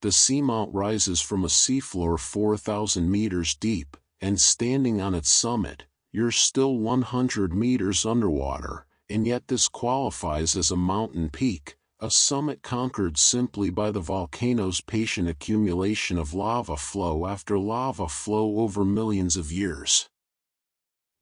The seamount rises from a seafloor 4,000 meters deep, and standing on its summit, you're still 100 meters underwater, and yet this qualifies as a mountain peak, a summit conquered simply by the volcano's patient accumulation of lava flow after lava flow over millions of years.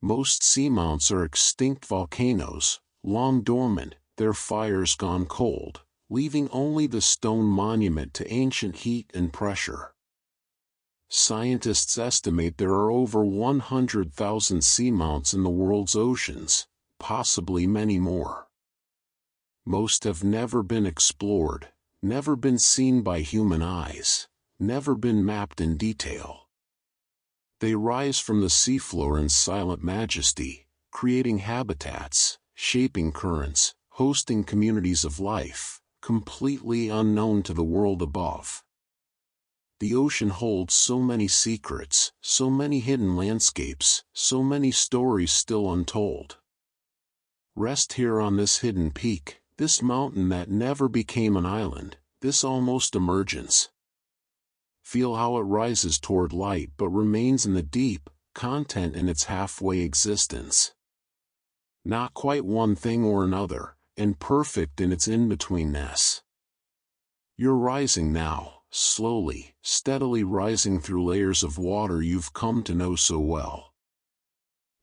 Most seamounts are extinct volcanoes, long dormant, their fires gone cold, leaving only the stone monument to ancient heat and pressure. Scientists estimate there are over 100,000 seamounts in the world's oceans, possibly many more. Most have never been explored, never been seen by human eyes, never been mapped in detail. They rise from the seafloor in silent majesty, creating habitats, shaping currents, hosting communities of life, completely unknown to the world above. The ocean holds so many secrets, so many hidden landscapes, so many stories still untold. Rest here on this hidden peak, this mountain that never became an island, this almost emergence. Feel how it rises toward light but remains in the deep, content in its halfway existence. Not quite one thing or another, and perfect in its in-betweenness. You're rising now, slowly, steadily rising through layers of water you've come to know so well.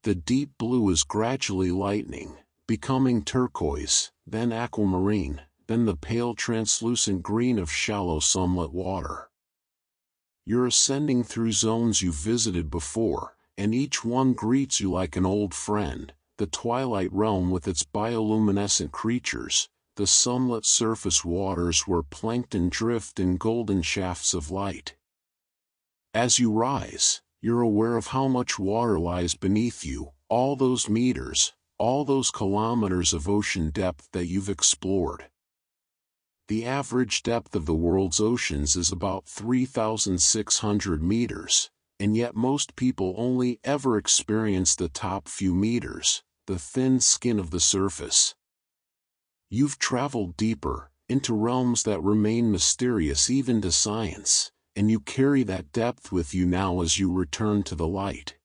The deep blue is gradually lightening, becoming turquoise, then aquamarine, then the pale translucent green of shallow sunlit water. You're ascending through zones you've visited before, and each one greets you like an old friend, the twilight realm with its bioluminescent creatures, the sunlit surface waters where plankton drift in golden shafts of light. As you rise, you're aware of how much water lies beneath you, all those meters, all those kilometers of ocean depth that you've explored. The average depth of the world's oceans is about 3,600 meters, and yet most people only ever experience the top few meters, the thin skin of the surface. You've traveled deeper, into realms that remain mysterious even to science, and you carry that depth with you now as you return to the light.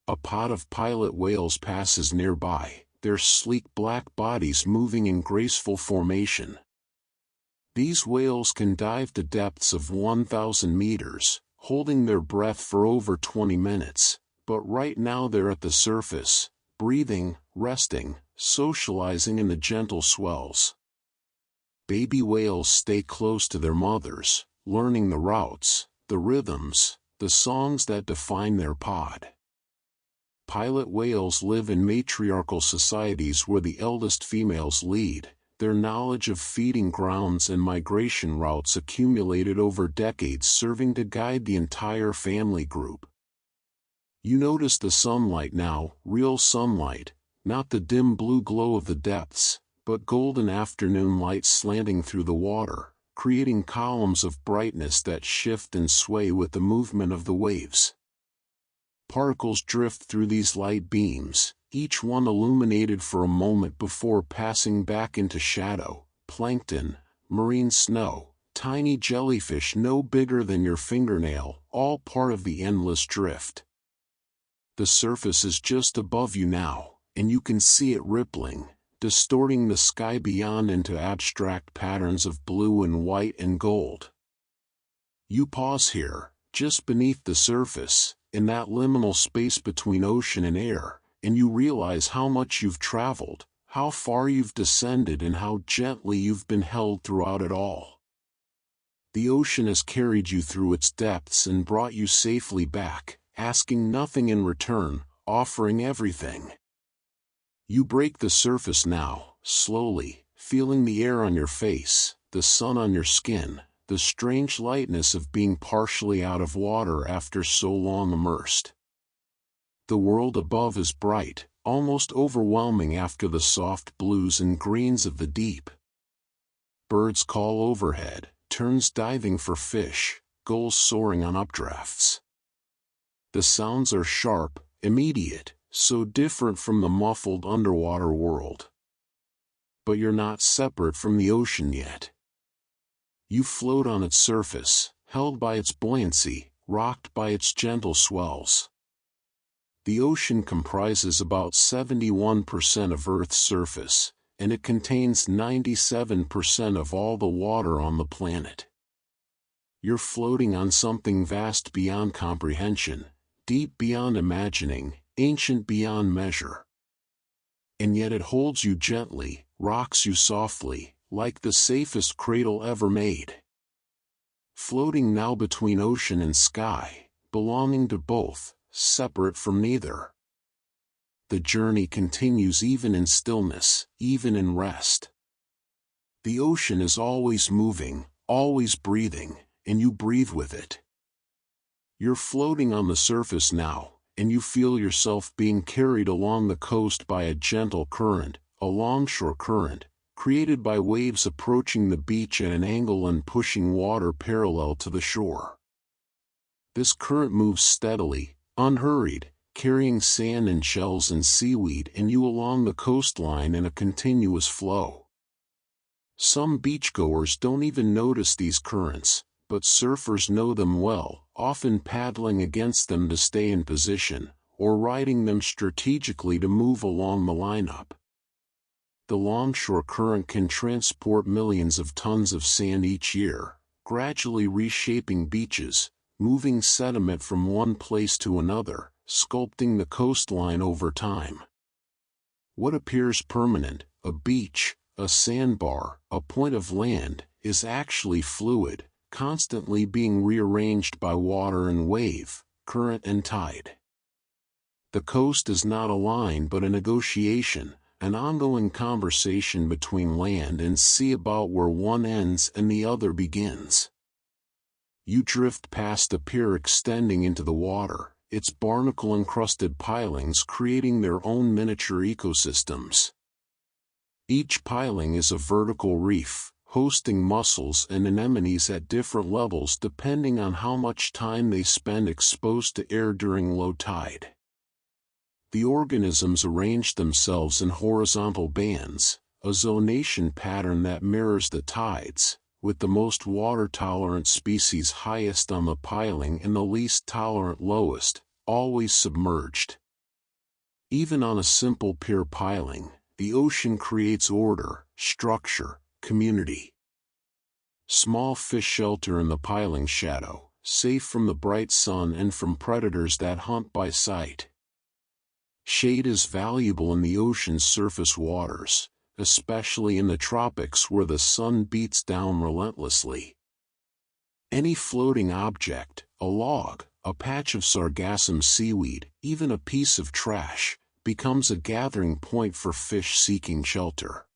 A pod of pilot whales passes nearby, their sleek black bodies moving in graceful formation. These whales can dive to depths of 1,000 meters, holding their breath for over 20 minutes, but right now they're at the surface, breathing, resting, socializing in the gentle swells. Baby whales stay close to their mothers, learning the routes, the rhythms, the songs that define their pod. Pilot whales live in matriarchal societies where the eldest females lead, their knowledge of feeding grounds and migration routes accumulated over decades serving to guide the entire family group. You notice the sunlight now, real sunlight, not the dim blue glow of the depths, but golden afternoon light slanting through the water, creating columns of brightness that shift and sway with the movement of the waves. Particles drift through these light beams, each one illuminated for a moment before passing back into shadow. Plankton, marine snow, tiny jellyfish no bigger than your fingernail, all part of the endless drift. The surface is just above you now, and you can see it rippling, distorting the sky beyond into abstract patterns of blue and white and gold. You pause here, just beneath the surface, in that liminal space between ocean and air, and you realize how much you've traveled, how far you've descended, and how gently you've been held throughout it all. The ocean has carried you through its depths and brought you safely back, asking nothing in return, offering everything. You break the surface now, slowly, feeling the air on your face, the sun on your skin, the strange lightness of being partially out of water after so long immersed. The world above is bright, almost overwhelming after the soft blues and greens of the deep. Birds call overhead, terns diving for fish, gulls soaring on updrafts. The sounds are sharp, immediate, so different from the muffled underwater world. But you're not separate from the ocean yet. You float on its surface, held by its buoyancy, rocked by its gentle swells. The ocean comprises about 71% of Earth's surface, and it contains 97% of all the water on the planet. You're floating on something vast beyond comprehension, deep beyond imagining, ancient beyond measure. And yet it holds you gently, rocks you softly, like the safest cradle ever made. Floating now between ocean and sky, belonging to both, separate from neither. The journey continues even in stillness, even in rest. The ocean is always moving, always breathing, and you breathe with it. You're floating on the surface now, and you feel yourself being carried along the coast by a gentle current, a longshore current, created by waves approaching the beach at an angle and pushing water parallel to the shore. This current moves steadily, unhurried, carrying sand and shells and seaweed and you along the coastline in a continuous flow. Some beachgoers don't even notice these currents, but surfers know them well, often paddling against them to stay in position, or riding them strategically to move along the lineup. The longshore current can transport millions of tons of sand each year, gradually reshaping beaches, moving sediment from one place to another, sculpting the coastline over time. What appears permanent, a beach, a sandbar, a point of land, is actually fluid, constantly being rearranged by water and wave, current and tide. The coast is not a line but a negotiation, an ongoing conversation between land and sea about where one ends and the other begins. You drift past a pier extending into the water, its barnacle-encrusted pilings creating their own miniature ecosystems. Each piling is a vertical reef, hosting mussels and anemones at different levels depending on how much time they spend exposed to air during low tide. The organisms arrange themselves in horizontal bands, a zonation pattern that mirrors the tides, with the most water-tolerant species highest on the piling and the least tolerant lowest, always submerged. Even on a simple pier piling, the ocean creates order, structure, community. Small fish shelter in the piling shadow, safe from the bright sun and from predators that hunt by sight. Shade is valuable in the ocean's surface waters, especially in the tropics where the sun beats down relentlessly. Any floating object, a log, a patch of sargassum seaweed, even a piece of trash, becomes a gathering point for fish seeking shelter.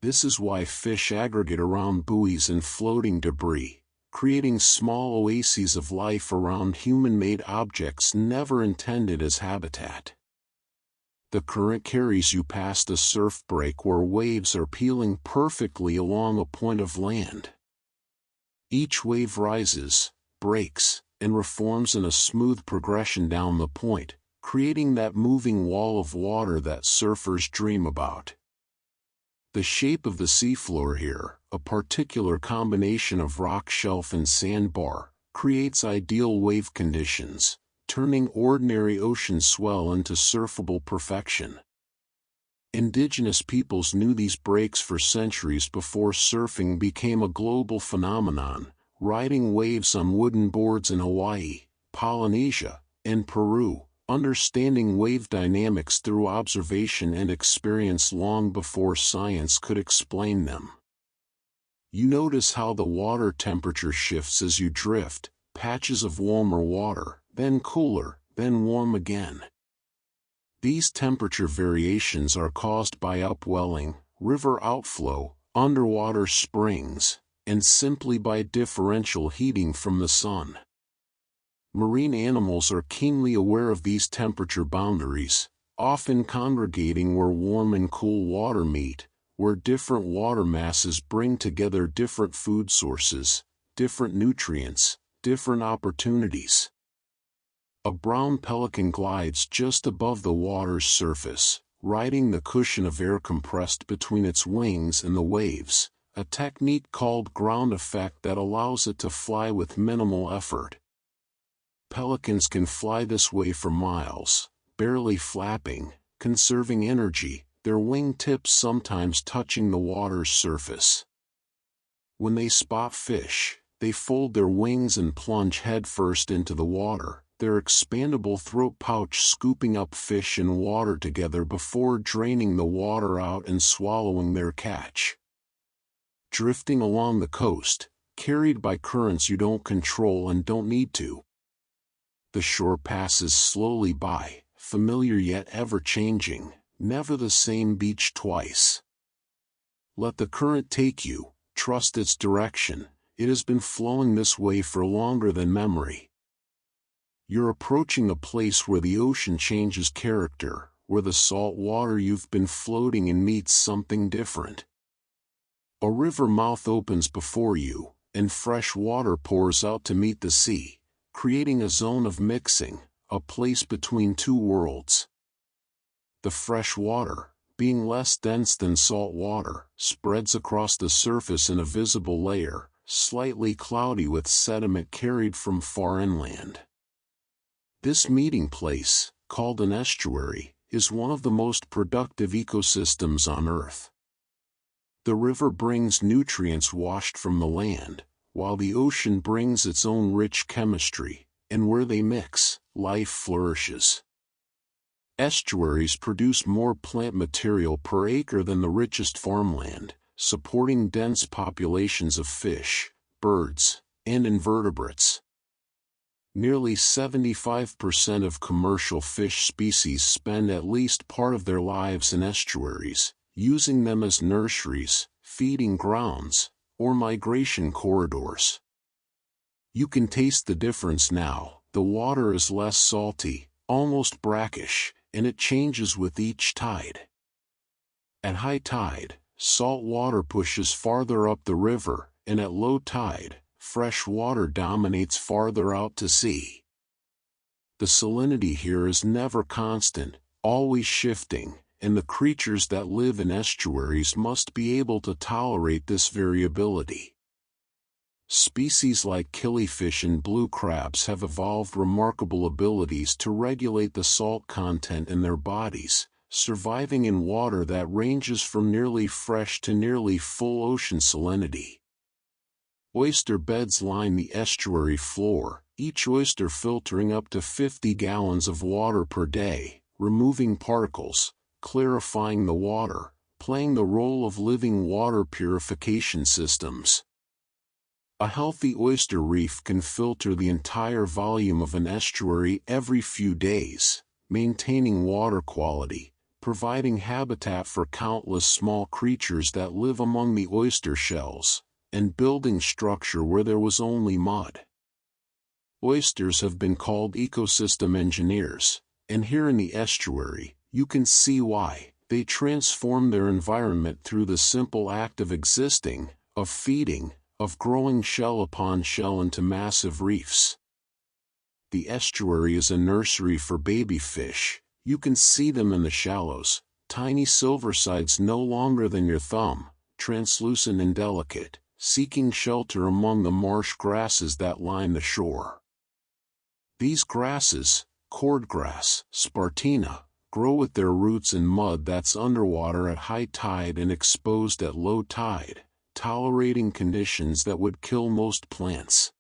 This is why fish aggregate around buoys and floating debris, creating small oases of life around human-made objects never intended as habitat. The current carries you past a surf break where waves are peeling perfectly along a point of land. Each wave rises, breaks, and reforms in a smooth progression down the point, creating that moving wall of water that surfers dream about. The shape of the seafloor here, a particular combination of rock shelf and sandbar, creates ideal wave conditions, turning ordinary ocean swell into surfable perfection. Indigenous peoples knew these breaks for centuries before surfing became a global phenomenon, riding waves on wooden boards in Hawaii, Polynesia, and Peru, understanding wave dynamics through observation and experience long before science could explain them. You notice how the water temperature shifts as you drift, patches of warmer water, then cooler, then warm again. These temperature variations are caused by upwelling, river outflow, underwater springs, and simply by differential heating from the sun. Marine animals are keenly aware of these temperature boundaries, often congregating where warm and cool water meet, where different water masses bring together different food sources, different nutrients, different opportunities. A brown pelican glides just above the water's surface, riding the cushion of air compressed between its wings and the waves, a technique called ground effect that allows it to fly with minimal effort. Pelicans can fly this way for miles, barely flapping, conserving energy, their wing tips sometimes touching the water's surface. When they spot fish, they fold their wings and plunge headfirst into the water, their expandable throat pouch scooping up fish and water together before draining the water out and swallowing their catch. Drifting along the coast, carried by currents you don't control and don't need to. The shore passes slowly by, familiar yet ever-changing, never the same beach twice. Let the current take you, trust its direction, it has been flowing this way for longer than memory. You're approaching a place where the ocean changes character, where the salt water you've been floating in meets something different. A river mouth opens before you, and fresh water pours out to meet the sea, creating a zone of mixing, a place between two worlds. The fresh water, being less dense than salt water, spreads across the surface in a visible layer, slightly cloudy with sediment carried from far inland. This meeting place, called an estuary, is one of the most productive ecosystems on Earth. The river brings nutrients washed from the land, while the ocean brings its own rich chemistry, and where they mix, life flourishes. Estuaries produce more plant material per acre than the richest farmland, supporting dense populations of fish, birds, and invertebrates. Nearly 75% of commercial fish species spend at least part of their lives in estuaries, using them as nurseries, feeding grounds, or migration corridors. You can taste the difference now. The water is less salty, almost brackish, and it changes with each tide. At high tide, salt water pushes farther up the river, and at low tide, fresh water dominates farther out to sea. The salinity here is never constant, always shifting, and the creatures that live in estuaries must be able to tolerate this variability. Species like killifish and blue crabs have evolved remarkable abilities to regulate the salt content in their bodies, surviving in water that ranges from nearly fresh to nearly full ocean salinity. Oyster beds line the estuary floor, each oyster filtering up to 50 gallons of water per day, removing particles, clarifying the water, playing the role of living water purification systems. A healthy oyster reef can filter the entire volume of an estuary every few days, maintaining water quality, providing habitat for countless small creatures that live among the oyster shells, and building structure where there was only mud. Oysters have been called ecosystem engineers, and here in the estuary, you can see why. They transform their environment through the simple act of existing, of feeding, of growing shell upon shell into massive reefs. The estuary is a nursery for baby fish. You can see them in the shallows, tiny silversides no longer than your thumb, translucent and delicate, seeking shelter among the marsh grasses that line the shore. These grasses, cordgrass, spartina, grow with their roots in mud that's underwater at high tide and exposed at low tide, tolerating conditions that would kill most plants.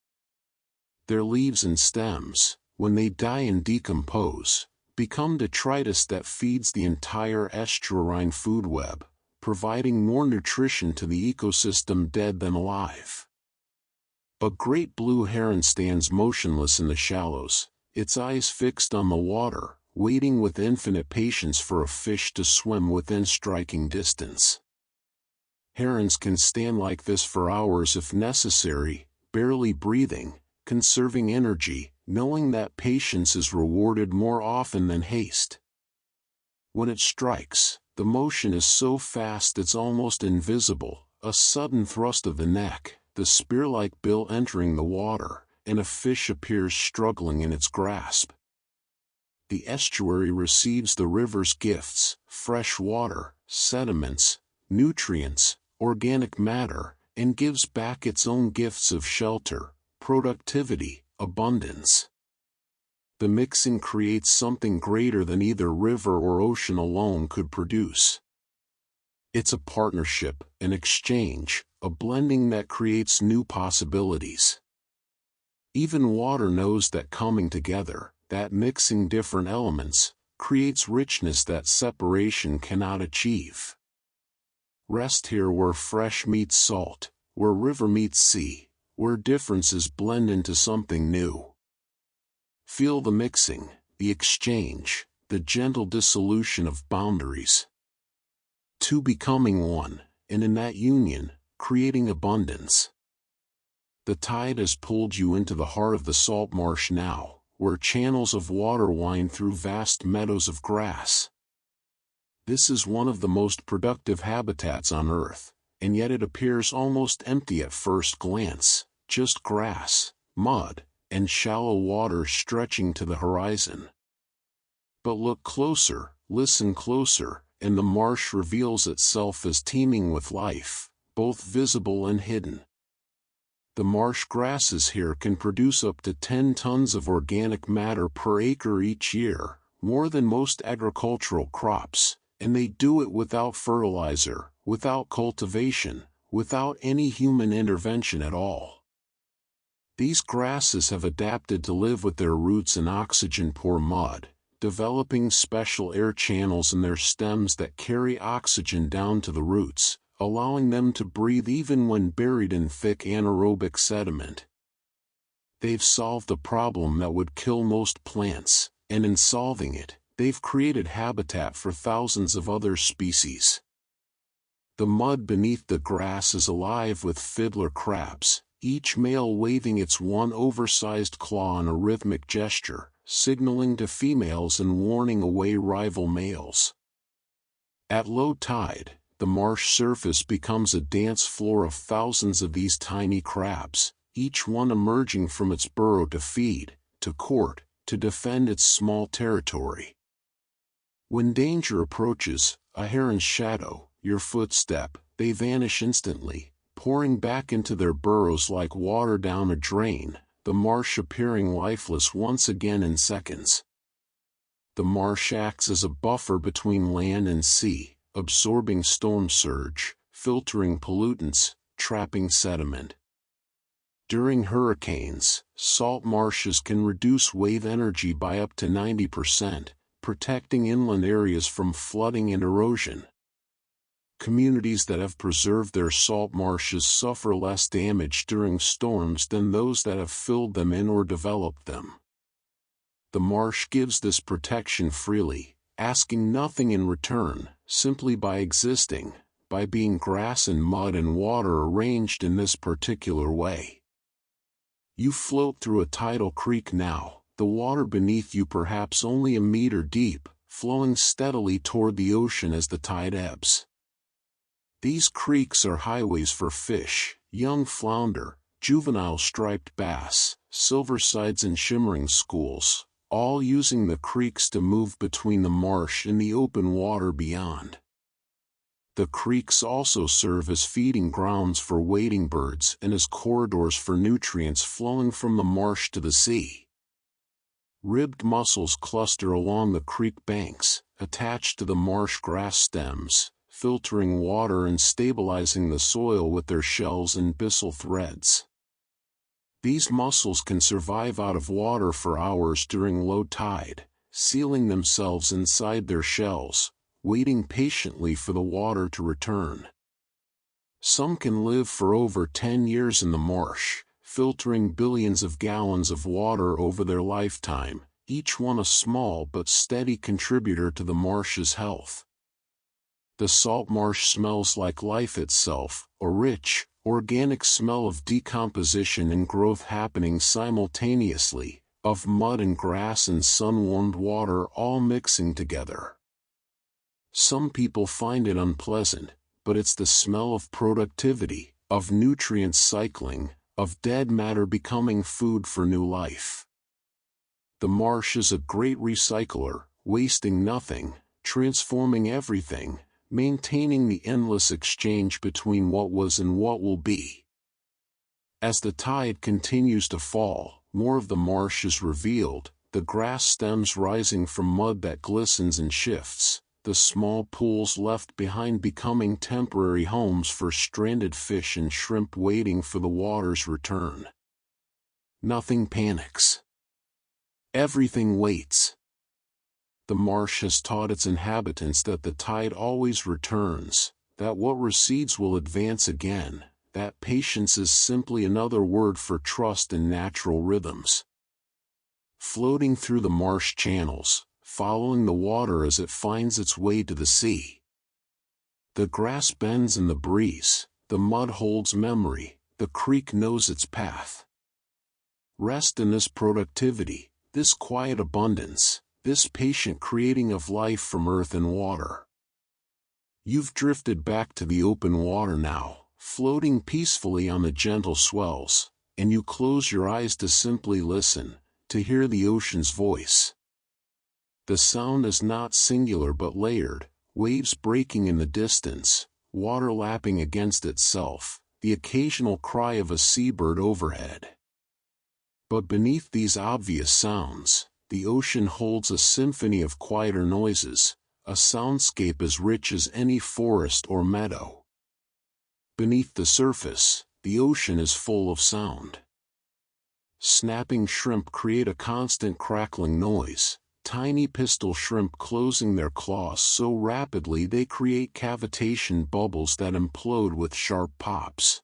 Their leaves and stems, when they die and decompose, become detritus that feeds the entire estuarine food web, providing more nutrition to the ecosystem dead than alive. A great blue heron stands motionless in the shallows, its eyes fixed on the water, waiting with infinite patience for a fish to swim within striking distance. Herons can stand like this for hours if necessary, barely breathing, conserving energy, knowing that patience is rewarded more often than haste. When it strikes, the motion is so fast it's almost invisible, a sudden thrust of the neck, the spear-like bill entering the water, and a fish appears struggling in its grasp. The estuary receives the river's gifts, fresh water, sediments, nutrients, organic matter, and gives back its own gifts of shelter, productivity, abundance. The mixing creates something greater than either river or ocean alone could produce. It's a partnership, an exchange, a blending that creates new possibilities. Even water knows that coming together, that mixing different elements, creates richness that separation cannot achieve. Rest here where fresh meets salt, where river meets sea, where differences blend into something new. Feel the mixing, the exchange, the gentle dissolution of boundaries. Two becoming one, and in that union, creating abundance. The tide has pulled you into the heart of the salt marsh now, where channels of water wind through vast meadows of grass. This is one of the most productive habitats on Earth, and yet it appears almost empty at first glance, just grass, mud, and shallow water stretching to the horizon. But look closer, listen closer, and the marsh reveals itself as teeming with life, both visible and hidden. The marsh grasses here can produce up to 10 tons of organic matter per acre each year, more than most agricultural crops, and they do it without fertilizer, without cultivation, without any human intervention at all. These grasses have adapted to live with their roots in oxygen-poor mud, developing special air channels in their stems that carry oxygen down to the roots, allowing them to breathe even when buried in thick anaerobic sediment. They've solved a problem that would kill most plants, and in solving it, they've created habitat for thousands of other species. The mud beneath the grass is alive with fiddler crabs, each male waving its one oversized claw in a rhythmic gesture, signaling to females and warning away rival males. At low tide, the marsh surface becomes a dance floor of thousands of these tiny crabs, each one emerging from its burrow to feed, to court, to defend its small territory. When danger approaches, a heron's shadow, your footstep, they vanish instantly, pouring back into their burrows like water down a drain, the marsh appearing lifeless once again in seconds. The marsh acts as a buffer between land and sea, absorbing storm surge, filtering pollutants, trapping sediment. During hurricanes, salt marshes can reduce wave energy by up to 90%, protecting inland areas from flooding and erosion. Communities that have preserved their salt marshes suffer less damage during storms than those that have filled them in or developed them. The marsh gives this protection freely, asking nothing in return, simply by existing, by being grass and mud and water arranged in this particular way. You float through a tidal creek now, the water beneath you perhaps only a meter deep, flowing steadily toward the ocean as the tide ebbs. These creeks are highways for fish, young flounder, juvenile striped bass, silversides and shimmering schools, all using the creeks to move between the marsh and the open water beyond. The creeks also serve as feeding grounds for wading birds and as corridors for nutrients flowing from the marsh to the sea. Ribbed mussels cluster along the creek banks, attached to the marsh grass stems, filtering water and stabilizing the soil with their shells and byssal threads. These mussels can survive out of water for hours during low tide, sealing themselves inside their shells, waiting patiently for the water to return. Some can live for over 10 years in the marsh, filtering billions of gallons of water over their lifetime, each one a small but steady contributor to the marsh's health. The salt marsh smells like life itself, a rich, organic smell of decomposition and growth happening simultaneously, of mud and grass and sun-warmed water all mixing together. Some people find it unpleasant, but it's the smell of productivity, of nutrients cycling, of dead matter becoming food for new life. The marsh is a great recycler, wasting nothing, transforming everything, maintaining the endless exchange between what was and what will be. As the tide continues to fall, more of the marsh is revealed, the grass stems rising from mud that glistens and shifts, the small pools left behind becoming temporary homes for stranded fish and shrimp waiting for the water's return. Nothing panics. Everything waits. The marsh has taught its inhabitants that the tide always returns, that what recedes will advance again, that patience is simply another word for trust in natural rhythms. Floating through the marsh channels, following the water as it finds its way to the sea. The grass bends in the breeze, the mud holds memory, the creek knows its path. Rest in this productivity, this quiet abundance, this patient creating of life from earth and water. You've drifted back to the open water now, floating peacefully on the gentle swells, and you close your eyes to simply listen, to hear the ocean's voice. The sound is not singular but layered, waves breaking in the distance, water lapping against itself, the occasional cry of a seabird overhead. But beneath these obvious sounds, the ocean holds a symphony of quieter noises, a soundscape as rich as any forest or meadow. Beneath the surface, the ocean is full of sound. Snapping shrimp create a constant crackling noise, tiny pistol shrimp closing their claws so rapidly they create cavitation bubbles that implode with sharp pops.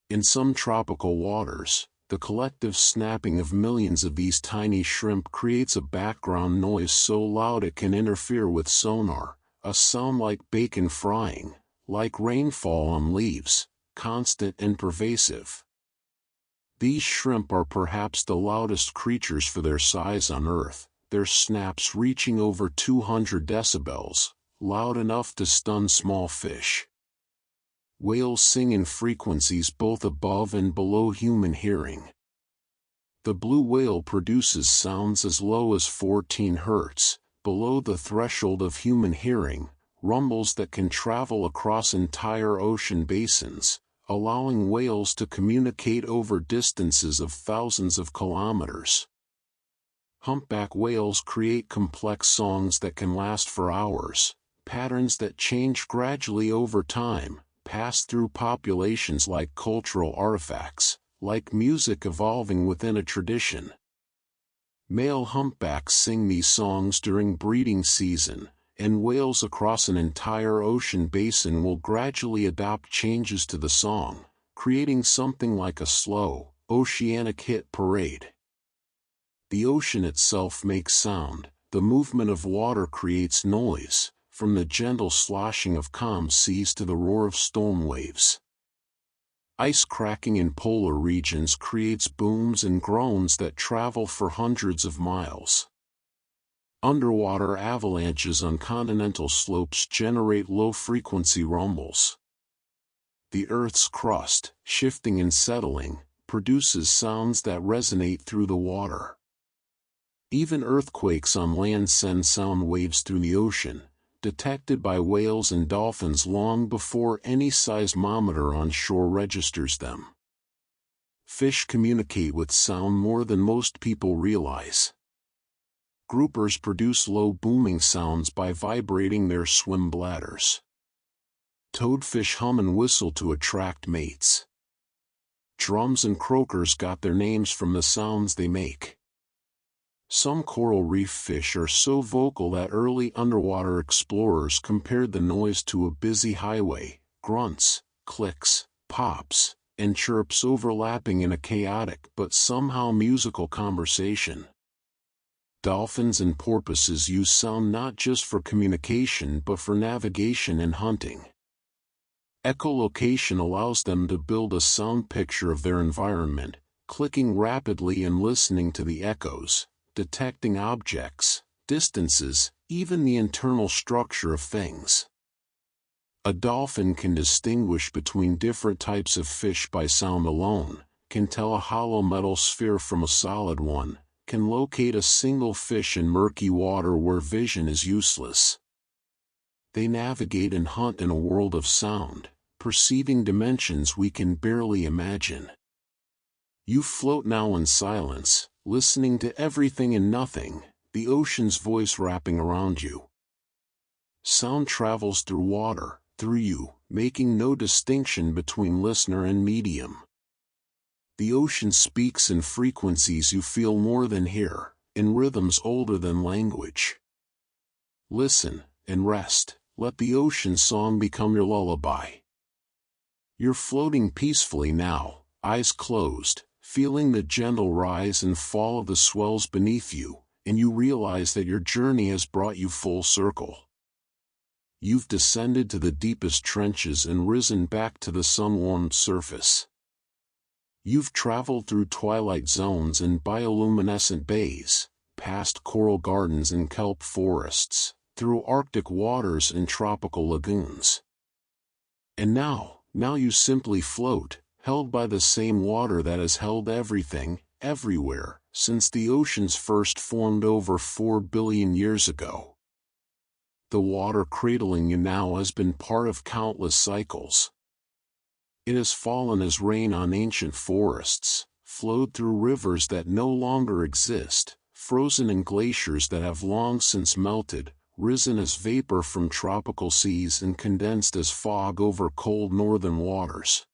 In some tropical waters, the collective snapping of millions of these tiny shrimp creates a background noise so loud it can interfere with sonar, a sound like bacon frying, like rainfall on leaves, constant and pervasive. These shrimp are perhaps the loudest creatures for their size on Earth, their snaps reaching over 200 decibels, loud enough to stun small fish. Whales sing in frequencies both above and below human hearing. The blue whale produces sounds as low as 14 Hz, below the threshold of human hearing, rumbles that can travel across entire ocean basins, allowing whales to communicate over distances of thousands of kilometers. Humpback whales create complex songs that can last for hours, patterns that change gradually over time, pass through populations like cultural artifacts, like music evolving within a tradition. Male humpbacks sing these songs during breeding season, and whales across an entire ocean basin will gradually adopt changes to the song, creating something like a slow, oceanic hit parade. The ocean itself makes sound, the movement of water creates noise, from the gentle sloshing of calm seas to the roar of storm waves. Ice cracking in polar regions creates booms and groans that travel for hundreds of miles. Underwater avalanches on continental slopes generate low-frequency rumbles. The Earth's crust, shifting and settling, produces sounds that resonate through the water. Even earthquakes on land send sound waves through the ocean, detected by whales and dolphins long before any seismometer on shore registers them. Fish communicate with sound more than most people realize. Groupers produce low booming sounds by vibrating their swim bladders. Toadfish hum and whistle to attract mates. Drums and croakers got their names from the sounds they make. Some coral reef fish are so vocal that early underwater explorers compared the noise to a busy highway, grunts, clicks, pops, and chirps overlapping in a chaotic but somehow musical conversation. Dolphins and porpoises use sound not just for communication but for navigation and hunting. Echolocation allows them to build a sound picture of their environment, clicking rapidly and listening to the echoes, detecting objects, distances, even the internal structure of things. A dolphin can distinguish between different types of fish by sound alone, can tell a hollow metal sphere from a solid one, can locate a single fish in murky water where vision is useless. They navigate and hunt in a world of sound, perceiving dimensions we can barely imagine. You float now in silence, listening to everything and nothing, the ocean's voice wrapping around you. Sound travels through water, through you, making no distinction between listener and medium. The ocean speaks in frequencies you feel more than hear, in rhythms older than language. Listen, and rest, let the ocean song become your lullaby. You're floating peacefully now, eyes closed, feeling the gentle rise and fall of the swells beneath you, and you realize that your journey has brought you full circle. You've descended to the deepest trenches and risen back to the sun-warmed surface. You've traveled through twilight zones and bioluminescent bays, past coral gardens and kelp forests, through Arctic waters and tropical lagoons. And now you simply float, held by the same water that has held everything, everywhere, since the oceans first formed over 4 billion years ago. The water cradling you now has been part of countless cycles. It has fallen as rain on ancient forests, flowed through rivers that no longer exist, frozen in glaciers that have long since melted, risen as vapor from tropical seas and condensed as fog over cold northern waters.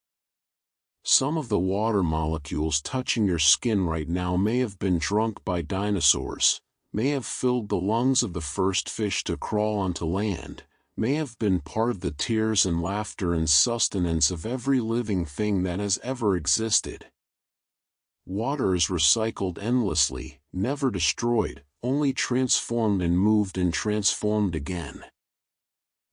Some of the water molecules touching your skin right now may have been drunk by dinosaurs, may have filled the lungs of the first fish to crawl onto land, may have been part of the tears and laughter and sustenance of every living thing that has ever existed. Water is recycled endlessly, never destroyed, only transformed and moved and transformed again.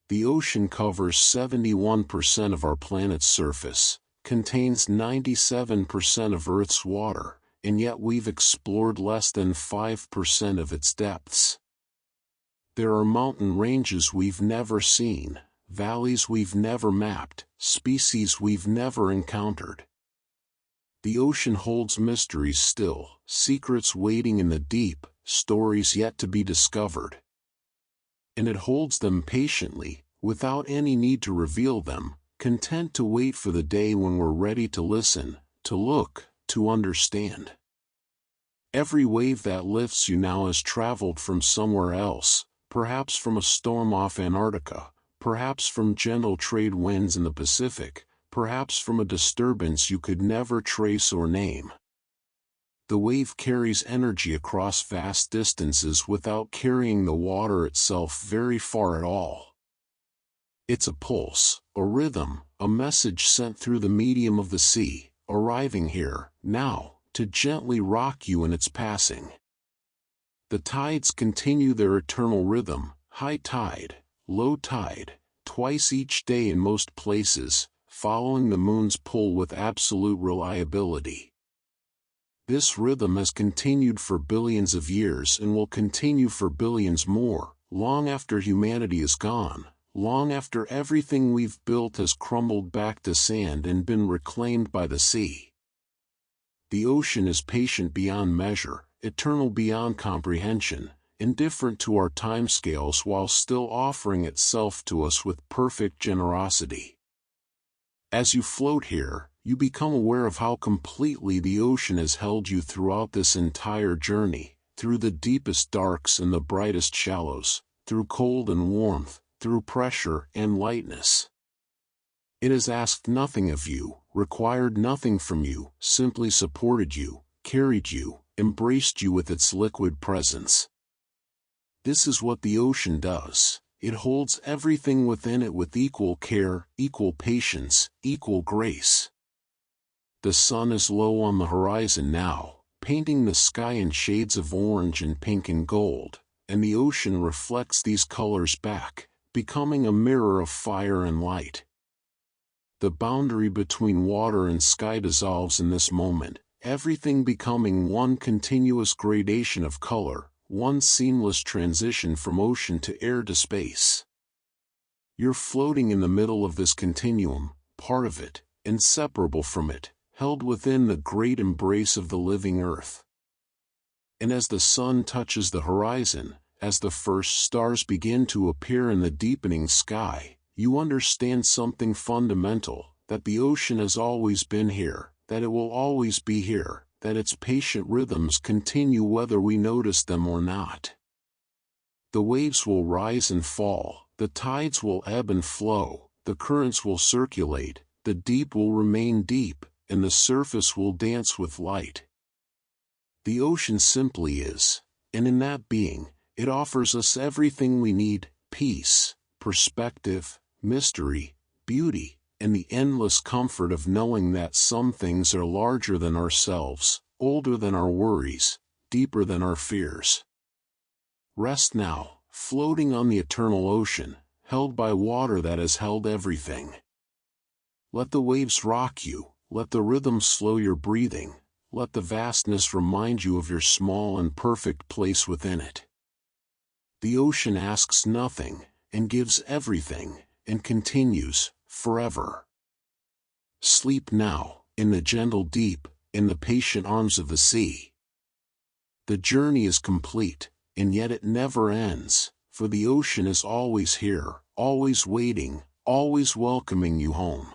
The ocean covers 71% of our planet's surface, contains 97% of Earth's water, and yet we've explored less than 5% of its depths. There are mountain ranges we've never seen, valleys we've never mapped, species we've never encountered. The ocean holds mysteries still, secrets waiting in the deep, stories yet to be discovered. And it holds them patiently, without any need to reveal them, content to wait for the day when we're ready to listen, to look, to understand. Every wave that lifts you now has traveled from somewhere else, perhaps from a storm off Antarctica, perhaps from gentle trade winds in the Pacific, perhaps from a disturbance you could never trace or name. The wave carries energy across vast distances without carrying the water itself very far at all. It's a pulse, a rhythm, a message sent through the medium of the sea, arriving here, now, to gently rock you in its passing. The tides continue their eternal rhythm, high tide, low tide, twice each day in most places, following the moon's pull with absolute reliability. This rhythm has continued for billions of years and will continue for billions more, long after humanity is gone, long after everything we've built has crumbled back to sand and been reclaimed by the sea. The ocean is patient beyond measure, eternal beyond comprehension, indifferent to our timescales while still offering itself to us with perfect generosity. As you float here, you become aware of how completely the ocean has held you throughout this entire journey, through the deepest darks and the brightest shallows, through cold and warmth, through pressure and lightness. It has asked nothing of you, required nothing from you, simply supported you, carried you, embraced you with its liquid presence. This is what the ocean does. It holds everything within it with equal care, equal patience, equal grace. The sun is low on the horizon now, painting the sky in shades of orange and pink and gold, and the ocean reflects these colors back, becoming a mirror of fire and light. The boundary between water and sky dissolves in this moment, everything becoming one continuous gradation of color, one seamless transition from ocean to air to space. You're floating in the middle of this continuum, part of it, inseparable from it, held within the great embrace of the living earth. And as the sun touches the horizon, as the first stars begin to appear in the deepening sky, you understand something fundamental, that the ocean has always been here, that it will always be here, that its patient rhythms continue whether we notice them or not. The waves will rise and fall, the tides will ebb and flow, the currents will circulate, the deep will remain deep, and the surface will dance with light. The ocean simply is, and in that being, it offers us everything we need: peace, perspective, mystery, beauty, and the endless comfort of knowing that some things are larger than ourselves, older than our worries, deeper than our fears. Rest now, floating on the eternal ocean, held by water that has held everything. Let the waves rock you, let the rhythm slow your breathing, let the vastness remind you of your small and perfect place within it. The ocean asks nothing, and gives everything, and continues, forever. Sleep now, in the gentle deep, in the patient arms of the sea. The journey is complete, and yet it never ends, for the ocean is always here, always waiting, always welcoming you home.